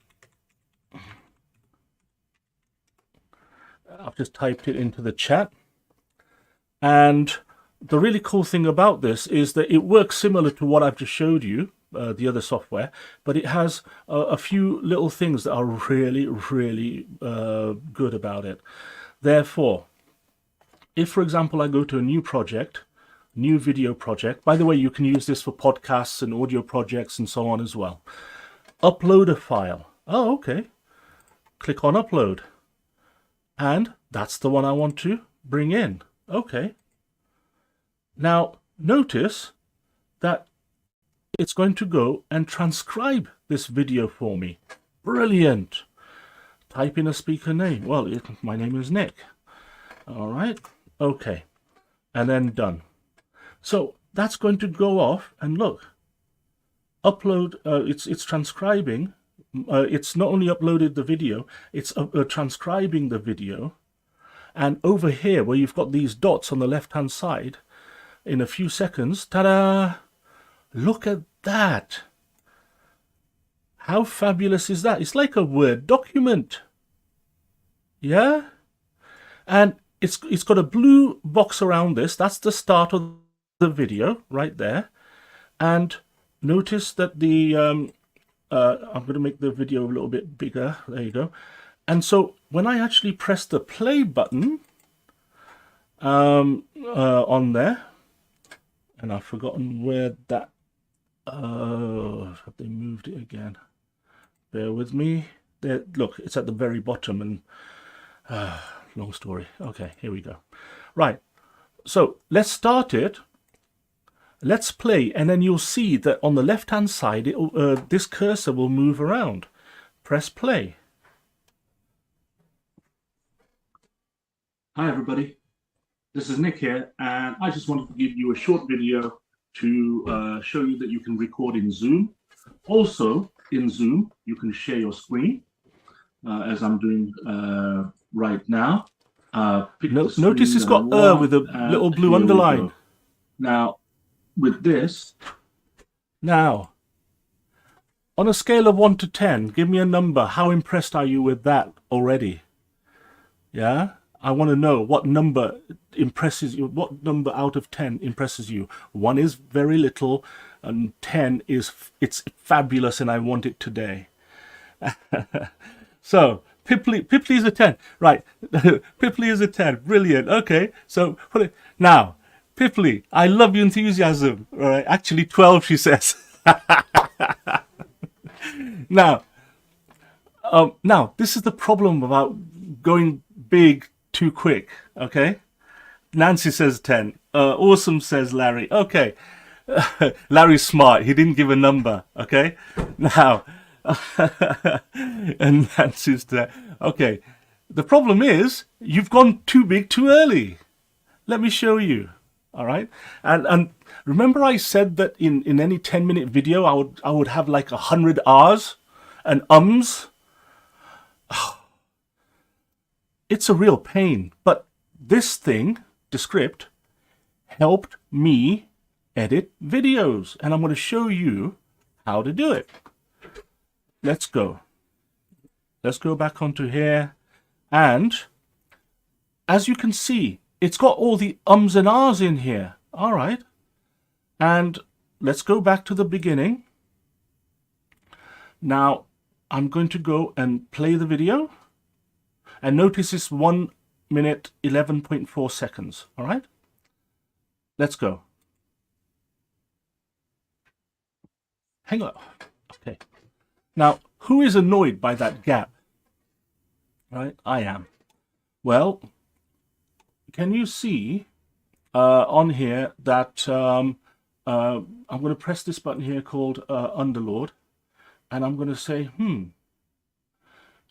just typed it into the chat. And the really cool thing about this is that it works similar to what I've just showed you, the other software, but it has a few little things that are really, really good about it. Therefore, if, for example, I go to a new project, new video project, by the way, you can use this for podcasts and audio projects and so on as well. Upload a file. Oh, okay. Click on upload. And that's the one I want to bring in. Okay. Now, notice that it's going to go and transcribe this video for me. Brilliant. Type in a speaker name. Well, my name is Nick. All right. Okay. And then done. So that's going to go off and look. Upload. It's transcribing. It's not only uploaded the video, it's transcribing the video. And over here, where you've got these dots on the left-hand side, in a few seconds, ta-da! Look at that. How fabulous is that? It's like a Word document. Yeah? And it's got a blue box around this. That's the start of the video right there. And notice that the I'm going to make the video a little bit bigger. There you go. And so when I actually press the play button on there, and I've forgotten where that, have they moved it again? Bear with me. There, look, it's at the very bottom, and long story. Okay, here we go. Right, so let's start it. Let's play, and then you'll see that on the left-hand side, this cursor will move around. Press play. Hi, everybody. This is Nick here, and I just wanted to give you a short video to show you that you can record in Zoom. Also, in Zoom, you can share your screen, as I'm doing right now. Notice it's got with a little blue underline. Now, with this, now, on a scale of 1 to 10, give me a number. How impressed are you with that already? Yeah? I want to know what number impresses you. What number out of 10 impresses you? 1 is very little, and 10 is it's fabulous, and I want it today. So Pipley is a 10, right? Pipley is a 10. Brilliant. Okay, so put it now. Piffly, I love your enthusiasm. All right, actually 12, she says. Now, now this is the problem about going big too quick. Okay, Nancy says 10. Awesome, says Larry. Okay, Larry's smart. He didn't give a number. Okay, now, and Nancy's there. Okay, the problem is you've gone too big too early. Let me show you. All right, and remember I said that in any 10-minute video I would have like 100 R's and ums. It's a real pain, but this thing, Descript, helped me edit videos, and I'm going to show you how to do it. Let's go back onto here, and as you can see, it's got all the ums and ahs in here. All right, and let's go back to the beginning. Now I'm going to go and play the video, and notice it's 1 minute 11.4 seconds. All right, let's go. Hang on. Okay, now who is annoyed by that gap? Right, I am. Well, can you see on here that I'm going to press this button here called Underlord, and I'm going to say,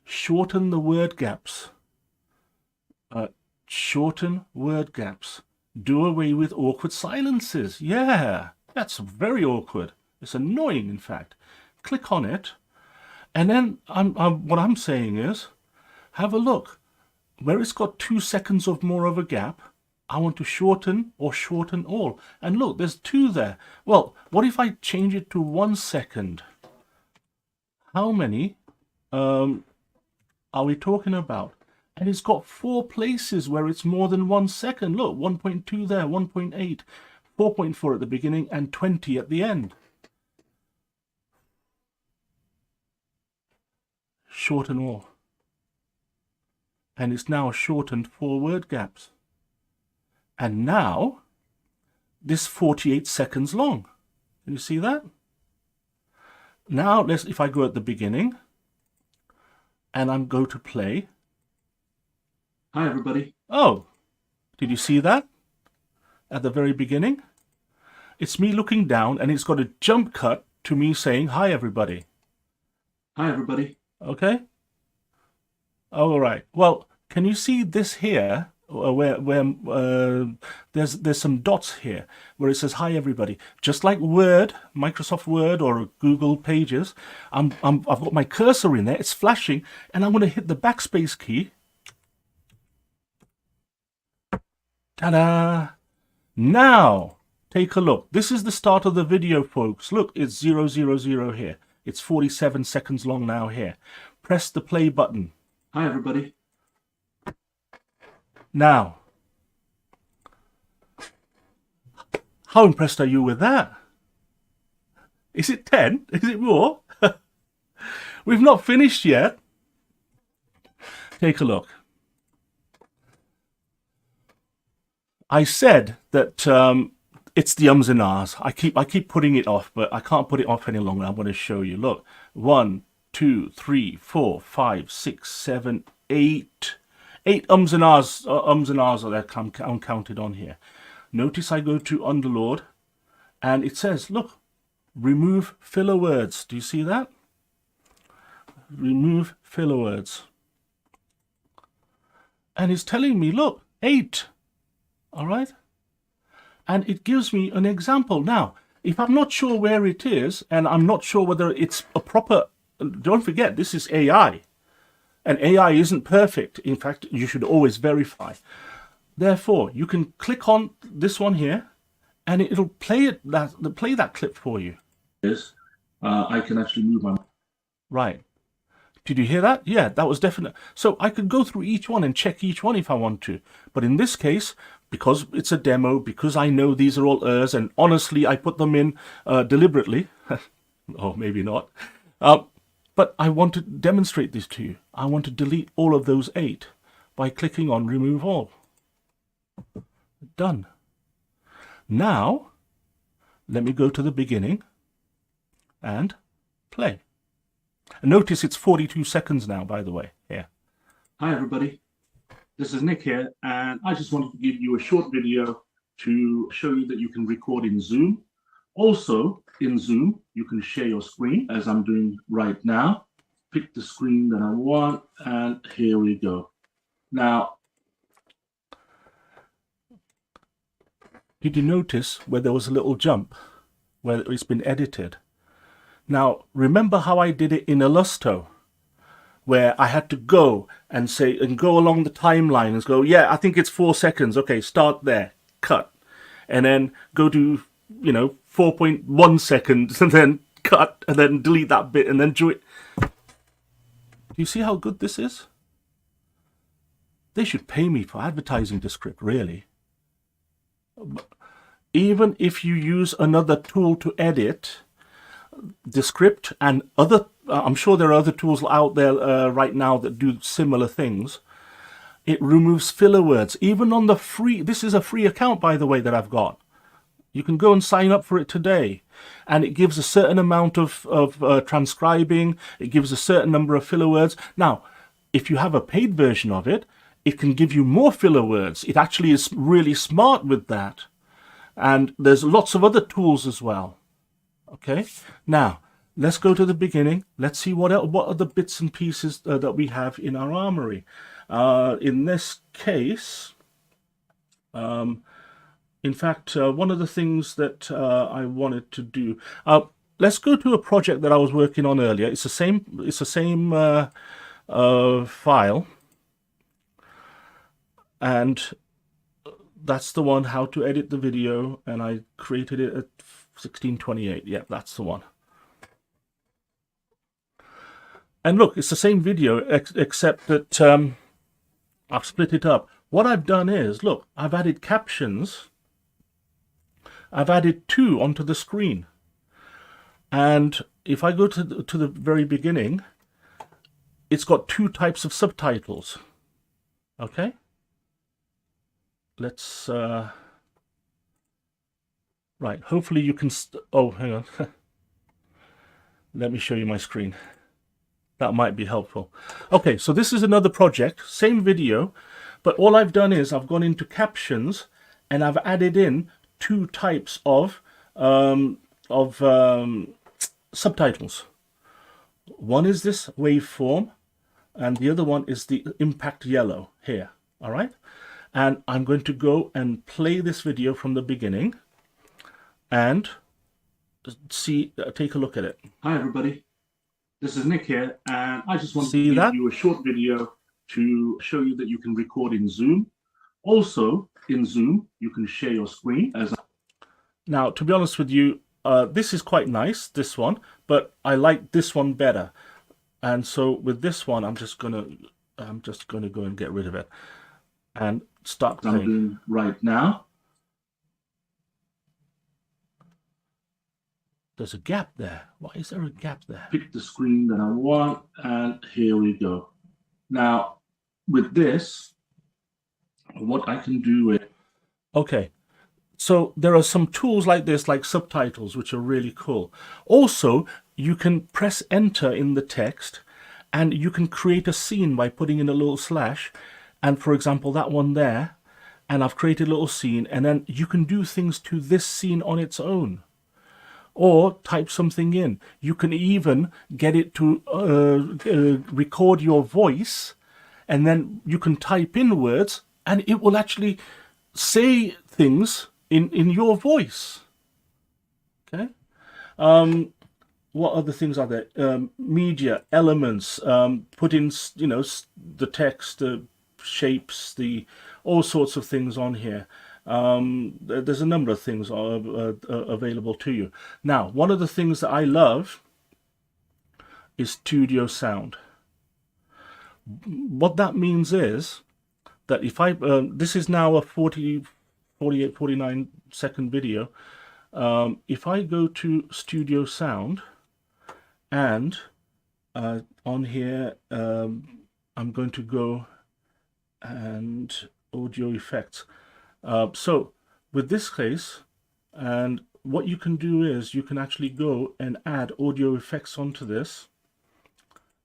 shorten the word gaps. Shorten word gaps. Do away with awkward silences. Yeah, that's very awkward. It's annoying, in fact. Click on it, and then what I'm saying is, have a look. Where it's got 2 seconds of more of a gap, I want to shorten or shorten all. And look, there's 2 there. Well, what if I change it to 1 second? How many are we talking about? And it's got 4 places where it's more than 1 second. Look, 1.2 there, 1.8, 4.4 at the beginning, and 20 at the end. Shorten all. And it's now shortened 4 word gaps. And now, this 48 seconds long. Can you see that? Now, if I go at the beginning, and I'm go to play. Hi, everybody. Oh, did you see that? At the very beginning? It's me looking down, and it's got a jump cut to me saying, hi, everybody. Hi, everybody. Okay? All right. Well, can you see this here, where there's some dots here, where it says "Hi everybody"? Just like Word, Microsoft Word or Google Pages, I've got my cursor in there. It's flashing, and I'm going to hit the backspace key. Ta-da! Now take a look. This is the start of the video, folks. Look, it's 000 here. It's 47 seconds long now here. Press the play button. Hi, everybody. Now, how impressed are you with that? Is it 10? Is it more? We've not finished yet. Take a look. I said that it's the ums and ahs. I keep putting it off, but I can't put it off any longer. I'm going to show you. Look, 1, 2, 3, 4, 5, 6, 7, 8. 8 ums and ahs are there counted on here. Notice I go to Underlord, and it says, look, remove filler words. Do you see that? Remove filler words. And it's telling me, look, 8. All right? And it gives me an example. Now, if I'm not sure where it is, and I'm not sure whether it's a proper... Don't forget, this is AI. And AI isn't perfect. In fact, you should always verify. Therefore, you can click on this one here, and it'll play that clip for you. I can actually move my... Right. Did you hear that? Yeah, that was definite. So I could go through each one and check each one if I want to. But in this case, because it's a demo, because I know these are all ers, and honestly, I put them in deliberately. Or maybe not. But I want to demonstrate this to you. I want to delete all of those 8 by clicking on Remove All. Done. Now, let me go to the beginning and play. Notice it's 42 seconds now, by the way. Here. Hi, everybody. This is Nick here, and I just wanted to give you a short video to show you that you can record in Zoom. Also, in Zoom, you can share your screen, as I'm doing right now. Pick the screen that I want, and here we go. Now, did you notice where there was a little jump, where it's been edited? Now, remember how I did it in Illusto, where I had to go and say, and go along the timeline and go, yeah, I think it's 4 seconds. Okay, start there, cut. And then go to, 4.1 seconds and then cut and then delete that bit and then do it. Do you see how good this is? They should pay me for advertising Descript, really. Even if you use another tool to edit, Descript and other, I'm sure there are other tools out there right now that do similar things. It removes filler words, even on the free, this is a free account, by the way, that I've got. You can go and sign up for it today. And it gives a certain amount of transcribing. It gives a certain number of filler words. Now, if you have a paid version of it, it can give you more filler words. It actually is really smart with that. And there's lots of other tools as well. Okay, now let's go to the beginning. Let's see what are the bits and pieces that we have in our armory. In this case, in fact, one of the things that I wanted to do. Let's go to a project that I was working on earlier. It's the same file, and that's the one, how to edit the video, and I created it at 1628. Yeah, that's the one. And look, it's the same video, except that I've split it up. What I've done is, look, I've added captions. I've added 2 onto the screen. And if I go to the very beginning, it's got 2 types of subtitles. Okay? Let's... Right, hopefully you can... oh, hang on. Let me show you my screen. That might be helpful. Okay, so this is another project, same video, but all I've done is I've gone into captions and I've added in 2 types of subtitles. One is this waveform, and the other one is the impact yellow here. All right, and I'm going to go and play this video from the beginning. And take a look at it. Hi, everybody. This is Nick here, and I just want to give you a short video to show you that you can record in Zoom. Also, in Zoom, you can share your screen. Now, to be honest with you, this is quite nice, this one, but I like this one better. And so with this one, I'm just gonna go and get rid of it and start playing. I'm doing right now. There's a gap there. Why is there a gap there? Pick the screen that I want, and here we go. Now, with this, what I can do is... Okay, so there are some tools like this, like subtitles, which are really cool. Also, you can press enter in the text, and you can create a scene by putting in a little slash. And for example, that one there, and I've created a little scene, and then you can do things to this scene on its own. Or type something in. You can even get it to record your voice, and then you can type in words, and it will actually say things in your voice. Okay. What other things are there? Media, elements, put in, the text, the shapes, all sorts of things on here. There's a number of things available to you. Now, one of the things that I love is Studio Sound. What that means is that if I, this is now a 48, 49 second video. If I go to Studio Sound and on here, I'm going to go and audio effects. So with this case, And what you can do is you can actually go and add audio effects onto this.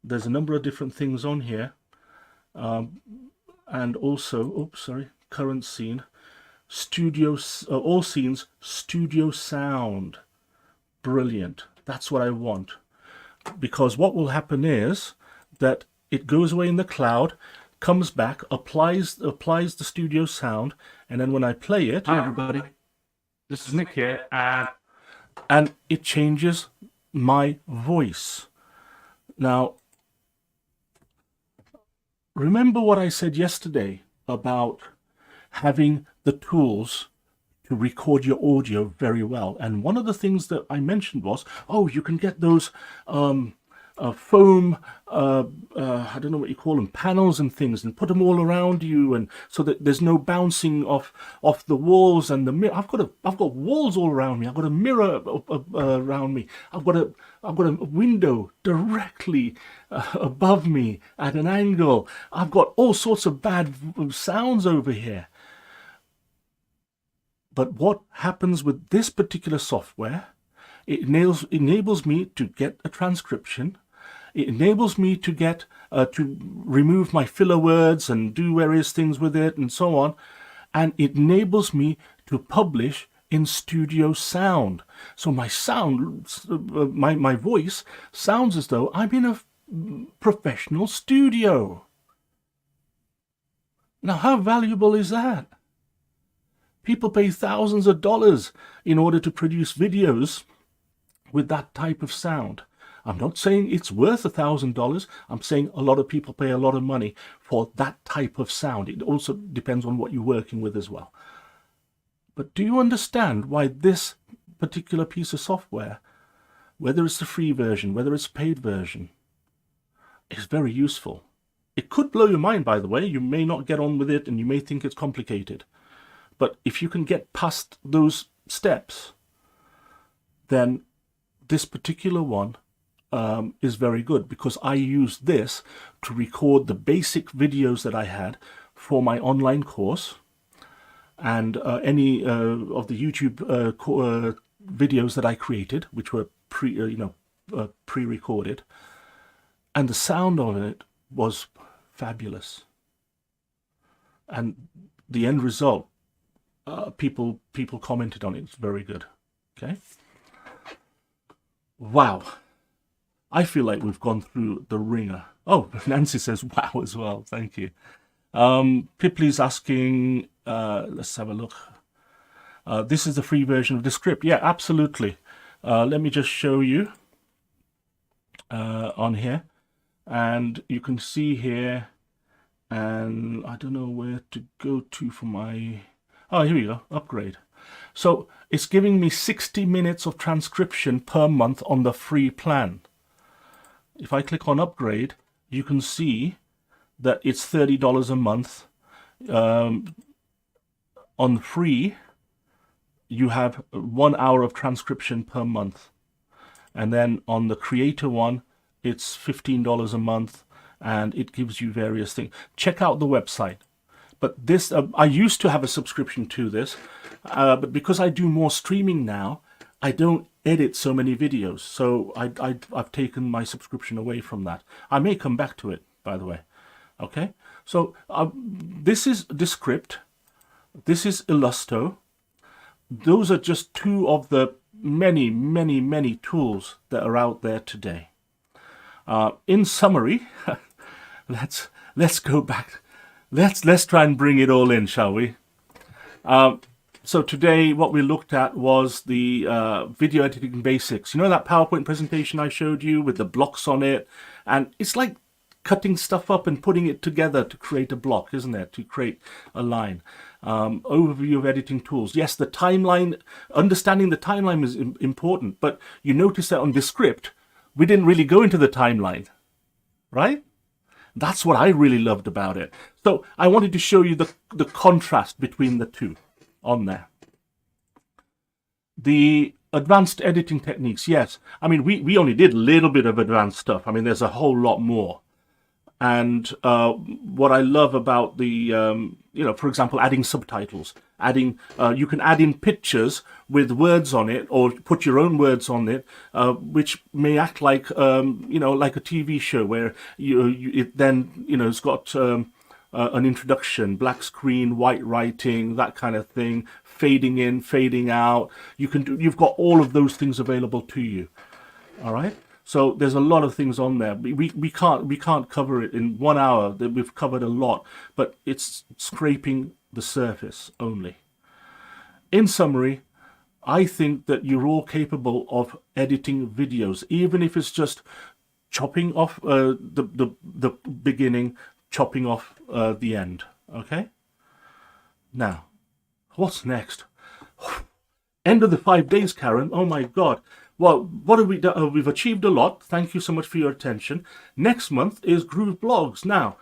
There's a number of different things on here. And also, current scene, all scenes, studio sound. Brilliant. That's what I want. Because what will happen is that it goes away in the cloud, comes back, applies the studio sound, and then when I play it, Hi everybody, this is Nick here, and it changes my voice. Now, remember what I said yesterday about having the tools to record your audio very well. And one of the things that I mentioned was, you can get those foam, I don't know what you call them, panels and things, and put them all around you, and so that there's no bouncing off the walls and the mirror. I've got walls all around me. I've got a mirror around me. I've got a window directly above me at an angle. I've got all sorts of bad sounds over here. But what happens with this particular software, it enables me to get a transcription. It enables me to get to remove my filler words and do various things with it and so on. And it enables me to publish in studio sound. So my sound, my voice sounds as though I'm in a professional studio. Now, how valuable is that? People pay thousands of dollars in order to produce videos with that type of sound. I'm not saying it's worth $1,000. I'm saying a lot of people pay a lot of money for that type of sound. It also depends on what you're working with as well. But do you understand why this particular piece of software, whether it's the free version, whether it's a paid version, is very useful? It could blow your mind, by the way. You may not get on with it and you may think it's complicated. But if you can get past those steps, then this particular one is very good, because I used this to record the basic videos that I had for my online course, and any of the YouTube videos that I created, which were pre-recorded, and the sound of it was fabulous. And the end result, people commented on it. It's very good. Okay. Wow. I feel like we've gone through the ringer. Oh, Nancy says wow as well. Thank you. Pipley's asking, let's have a look. This is the free version of the script. Yeah, absolutely. Let me just show you on here. And you can see here, and I don't know where to go to for my... Oh, here we go, upgrade. So it's giving me 60 minutes of transcription per month on the free plan. If I click on upgrade, you can see that it's $30 a month. On free, you have 1 hour of transcription per month. And then on the creator one, it's $15 a month, and it gives you various things. Check out the website. But this, I used to have a subscription to this, but because I do more streaming now, I don't edit so many videos. So I've taken my subscription away from that. I may come back to it, by the way. Okay, so this is Descript. This is Illusto. Those are just two of the many, many, many tools that are out there today. In summary, let's go back. Let's try and bring it all in, shall we? So today what we looked at was the video editing basics. You know that PowerPoint presentation I showed you with the blocks on it? And it's like cutting stuff up and putting it together to create a block, isn't it? To create a line. Overview of editing tools. Yes, the timeline, understanding the timeline is important, but you notice that on Descript, we didn't really go into the timeline, right? That's what I really loved about it. So I wanted to show you the contrast between the two on there. The advanced editing techniques, yes. I mean, we only did a little bit of advanced stuff. I mean, there's a whole lot more. And what I love about the for example, adding subtitles, you can add in pictures with words on it, or put your own words on it, which may act like, like a TV show where it then, it's got an introduction, black screen, white writing, that kind of thing, fading in, fading out. You've got all of those things available to you. All right. So there's a lot of things on there. We can't cover it in 1 hour. We've covered a lot, but it's scraping the surface only. In summary, I think that you're all capable of editing videos, even if it's just chopping off the beginning, chopping off the end. Okay. Now, what's next? End of the 5 days, Karen. Oh my God. Well, what have we done? We've achieved a lot. Thank you so much for your attention. Next month is Groove Blogs. Now,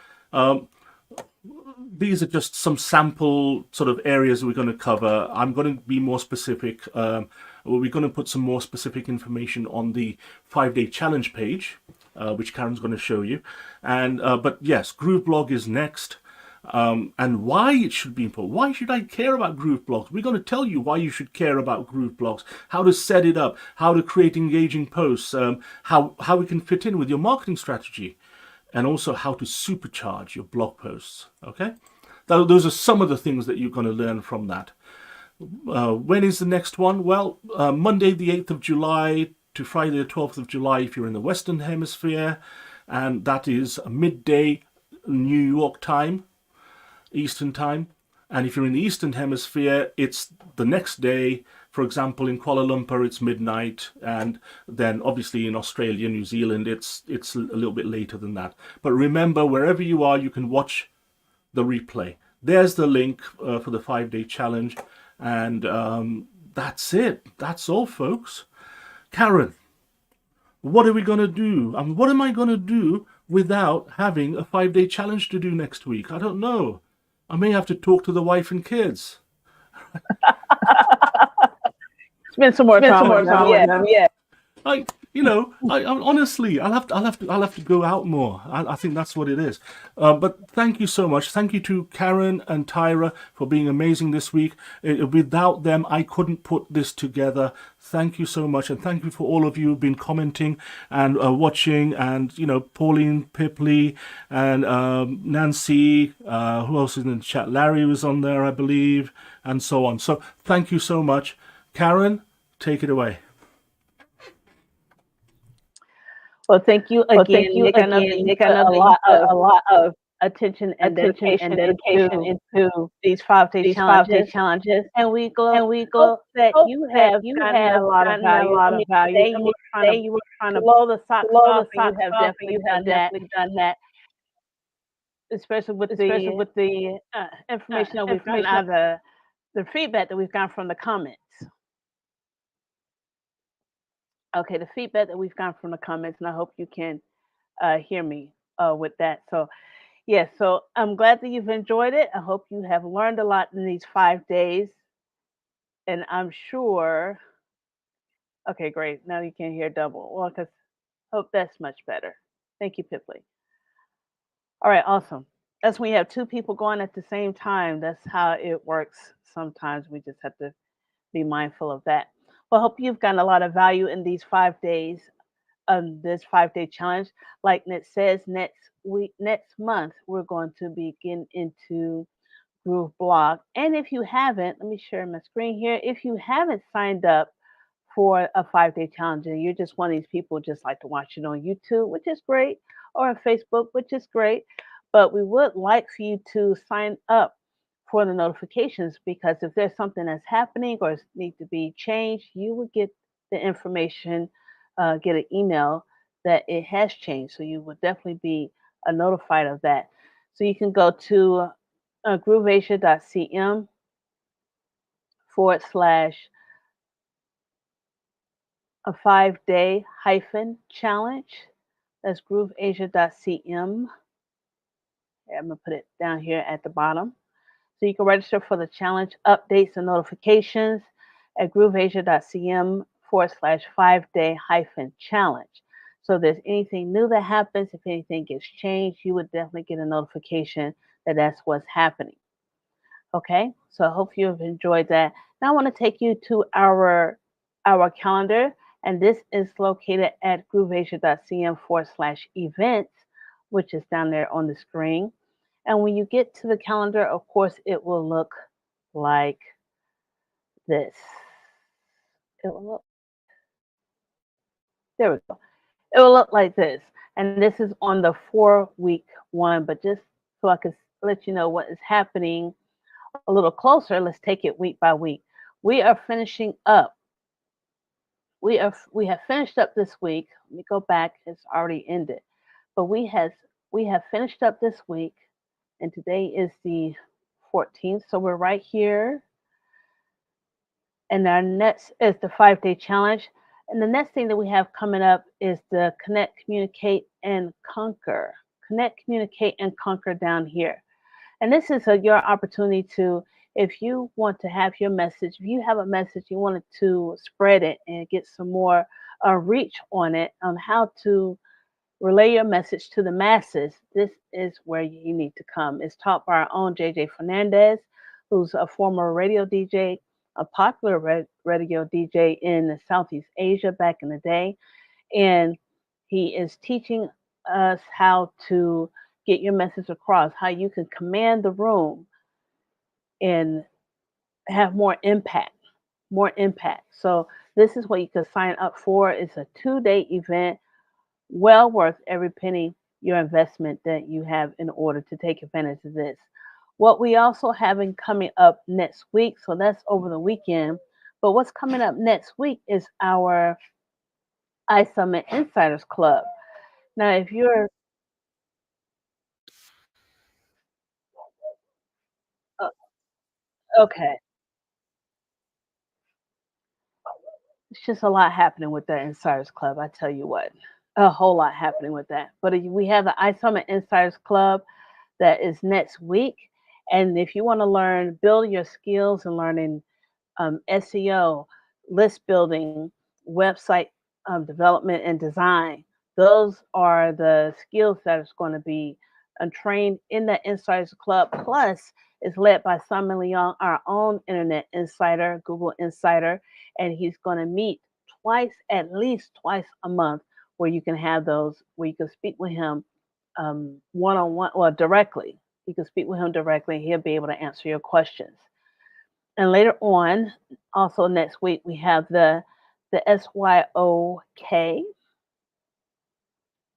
these are just some sample sort of areas we're going to cover. I'm going to be more specific. We're going to put some more specific information on the 5-day challenge page, which Karen's going to show you. And but yes, Groove Blog is next. And why it should be important. Why should I care about Groove Blogs? We're going to tell you why you should care about Groove Blogs, how to set it up, how to create engaging posts, how it can fit in with your marketing strategy, and also how to supercharge your blog posts. Okay, those are some of the things that you're going to learn from that. When is the next one? Well, Monday the 8th of July to Friday the 12th of July if you're in the Western Hemisphere, and that is midday New York time, Eastern time. And if you're in the Eastern Hemisphere, it's the next day. For example, in Kuala Lumpur, it's midnight, and then obviously in Australia, New Zealand, it's a little bit later than that. But remember, wherever you are, you can watch the replay. There's the link for the 5-day challenge, and that's it. That's all, folks. Karen, what are we going to do? What am I going to do without having a 5-day challenge to do next week? I don't know. I may have to talk to the wife and kids. Spend some more time with them. Yeah. I honestly, I'll have to go out more. I think that's what it is. But thank you so much. Thank you to Karen and Tyra for being amazing this week. Without them, I couldn't put this together. Thank you so much, and thank you for all of you who've been commenting and watching, and Pauline Pipley and Nancy. Who else is in the chat? Larry was on there, I believe, and so on. So thank you so much, Karen. Take it away. Well, thank you again, Nick. I know you put a lot of attention and dedication into these 5-day challenges. And we go that you have a lot of value. Today you were trying to blow the socks off, and you have definitely done that. Especially with the information that we've gotten out of the feedback that we've gotten from the comments. Okay, the feedback that we've gotten from the comments, and I hope you can hear me with that. So, yes, so I'm glad that you've enjoyed it. I hope you have learned a lot in these 5 days, and I'm sure. Okay, great. Now you can hear double. Well, because hope that's much better. Thank you, Pipley. All right, awesome. That's when you have 2 people going at the same time. That's how it works. Sometimes we just have to be mindful of that. Well, I hope you've gotten a lot of value in these 5 days, this 5-day challenge. Like Ned says, next month, we're going to be getting into Groove Blog. And if you haven't, let me share my screen here. If you haven't signed up for a 5-day challenge, and you're just one of these people who just like to watch it on YouTube, which is great, or on Facebook, which is great, but we would like for you to sign up for the notifications, because if there's something that's happening or needs to be changed, you will get the information, get an email that it has changed. So you will definitely be notified of that. So you can go to grooveasia.cm / a 5-day -challenge. That's grooveasia.cm. I'm going to put it down here at the bottom. So you can register for the challenge updates and notifications at grooveasia.cm / 5-day -challenge. So if there's anything new that happens, if anything gets changed, you would definitely get a notification that that's what's happening. Okay, so I hope you have enjoyed that. Now I want to take you to our calendar, and this is located at groovasia.cm/events, which is down there on the screen. And when you get to the calendar, of course, it will look like this. It will look, there we go. It will look like this. And this is on the 4-week one, but just so I can let you know what is happening a little closer, let's take it week by week. We are finishing up. We have finished up this week. Let me go back. It's already ended. But we have finished up this week, and today is the 14th. So we're right here. And our next is the 5-day challenge. And the next thing that we have coming up is the Connect, Communicate, and Conquer. Connect, Communicate, and Conquer down here. And this is your opportunity to, if you want to have your message, if you have a message, you wanted to spread it and get some more reach on it, on how to relay your message to the masses, this is where you need to come. It's taught by our own JJ Fernandez, who's a former radio DJ, a popular radio DJ in Southeast Asia back in the day. And he is teaching us how to get your message across, how you can command the room and have more impact, more impact. So this is what you can sign up for. It's a 2-day event, well worth every penny your investment that you have in order to take advantage of this. What we also having coming up next week, so that's over the weekend, but what's coming up next week is our iSummit Insiders Club. Now, if you're uh, okay, it's just a lot happening with that Insiders Club. I tell you what, a whole lot happening with that. But we have the iSummit Insiders Club that is next week, and if you want to learn, build your skills in learning SEO, list building, website development, and design. Those are the skills that is going to be trained in the Insiders Club. Plus, it's led by Simon Leong, our own internet insider, Google Insider, and he's going to meet twice, at least twice a month, where you can have those, where you can speak with him one on one, or directly. You can speak with him directly, and he'll be able to answer your questions. And later on, also next week, we have the SYOK,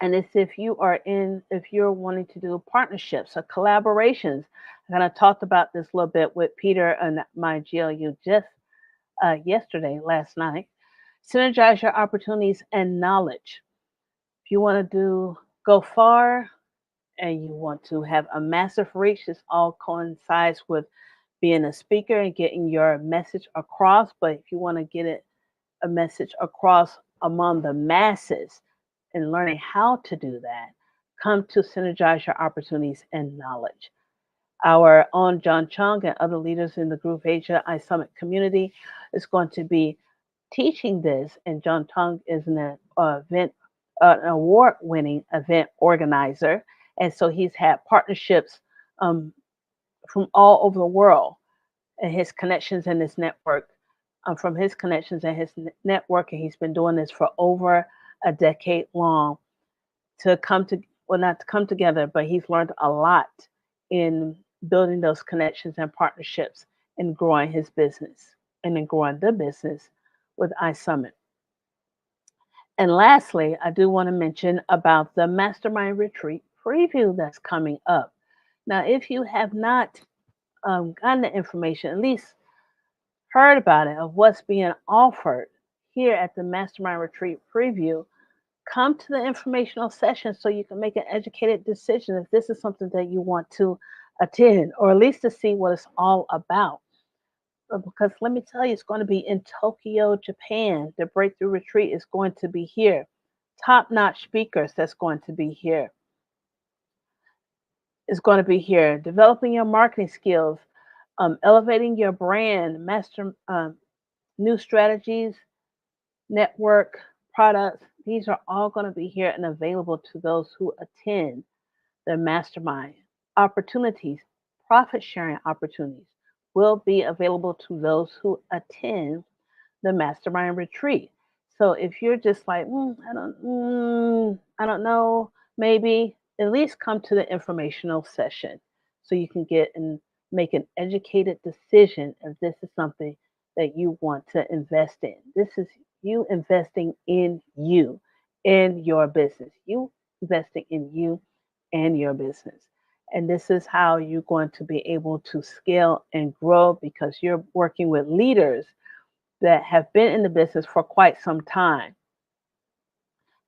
and it's if you're wanting to do partnerships or collaborations. I kind of talked about this a little bit with Peter and my GLU just last night. Synergize your opportunities and knowledge. If you want to go far and you want to have a massive reach, this all coincides with being a speaker and getting your message across. But if you want to get a message across among the masses and learning how to do that, come to Synergize Your Opportunities and Knowledge. Our own John Chung and other leaders in the Groove Asia iSummit community is going to be teaching this, and John Chung is an award-winning event organizer, and so he's had partnerships from all over the world, and his connections and his network. From his connections and his network, and he's been doing this for over a decade long, to come to, well, not to come together, but he's learned a lot in building those connections and partnerships and growing his business and in growing the business with iSummit. And lastly, I do want to mention about the Mastermind Retreat preview that's coming up. Now, if you have not gotten the information, at least heard about it, of what's being offered here at the Mastermind Retreat preview, come to the informational session so you can make an educated decision if this is something that you want to attend, or at least to see what it's all about. Because let me tell you, it's going to be in Tokyo, Japan. The Breakthrough Retreat is going to be here. Top-notch speakers that's going to be here. Is going to be here. Developing your marketing skills, elevating your brand, master new strategies, network, products. These are all going to be here and available to those who attend the mastermind. Opportunities, profit sharing opportunities. will be available to those who attend the mastermind retreat. So if you're just like, I don't know, maybe at least come to the informational session so you can get and make an educated decision if this is something that you want to invest in. This is you investing in you, in your business. You investing in you and your business. And this is how you're going to be able to scale and grow because you're working with leaders that have been in the business for quite some time.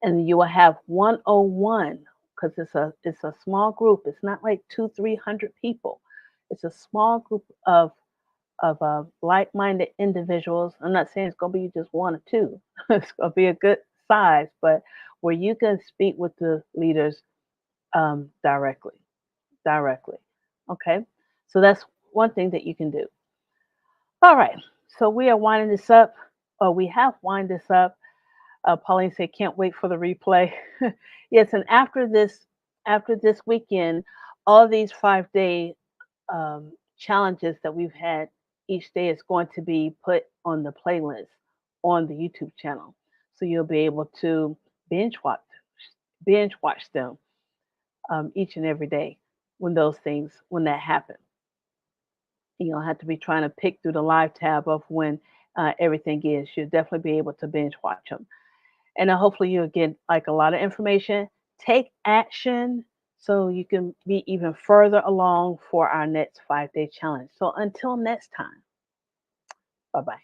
And you will have 101 because it's a small group. It's not like 200-300 people. It's a small group of like-minded individuals. I'm not saying it's going to be just one or two. It's going to be a good size, but where you can speak with the leaders directly. Okay, so that's one thing that you can do. All right, so we are winding this up, or we have wind this up. Pauline said, "Can't wait for the replay." Yes, and after this weekend, all these 5-day challenges that we've had each day is going to be put on the playlist on the YouTube channel, so you'll be able to binge watch them each and every day when that happens. You don't have to be trying to pick through the live tab of when everything is. You'll definitely be able to binge watch them. And hopefully you'll get like a lot of information, take action so you can be even further along for our next 5-day challenge. So until next time, bye-bye.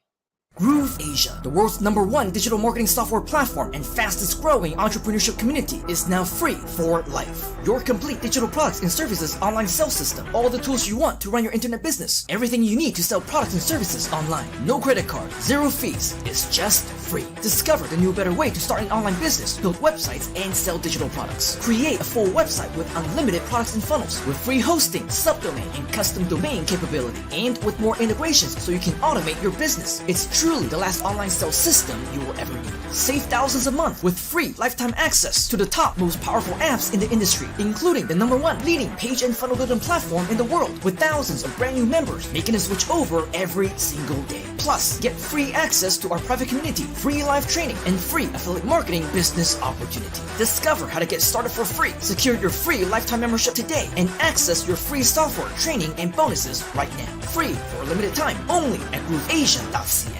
Groove Asia, the world's #1 digital marketing software platform and fastest growing entrepreneurship community, is now free for life. Your complete digital products and services online sales system, all the tools you want to run your internet business, everything you need to sell products and services online. No credit card, zero fees, it's just free. Discover the new better way to start an online business, build websites, and sell digital products. Create a full website with unlimited products and funnels, with free hosting, subdomain, and custom domain capability, and with more integrations so you can automate your business. It's truly the last online sales system you will ever need. Save thousands a month with free lifetime access to the top most powerful apps in the industry, including the #1 leading page and funnel building platform in the world, with thousands of brand new members making a switch over every single day. Plus, get free access to our private community, free live training, and free affiliate marketing business opportunity. Discover how to get started for free, secure your free lifetime membership today, and access your free software, training, and bonuses right now. Free for a limited time, only at grooveasia.ca.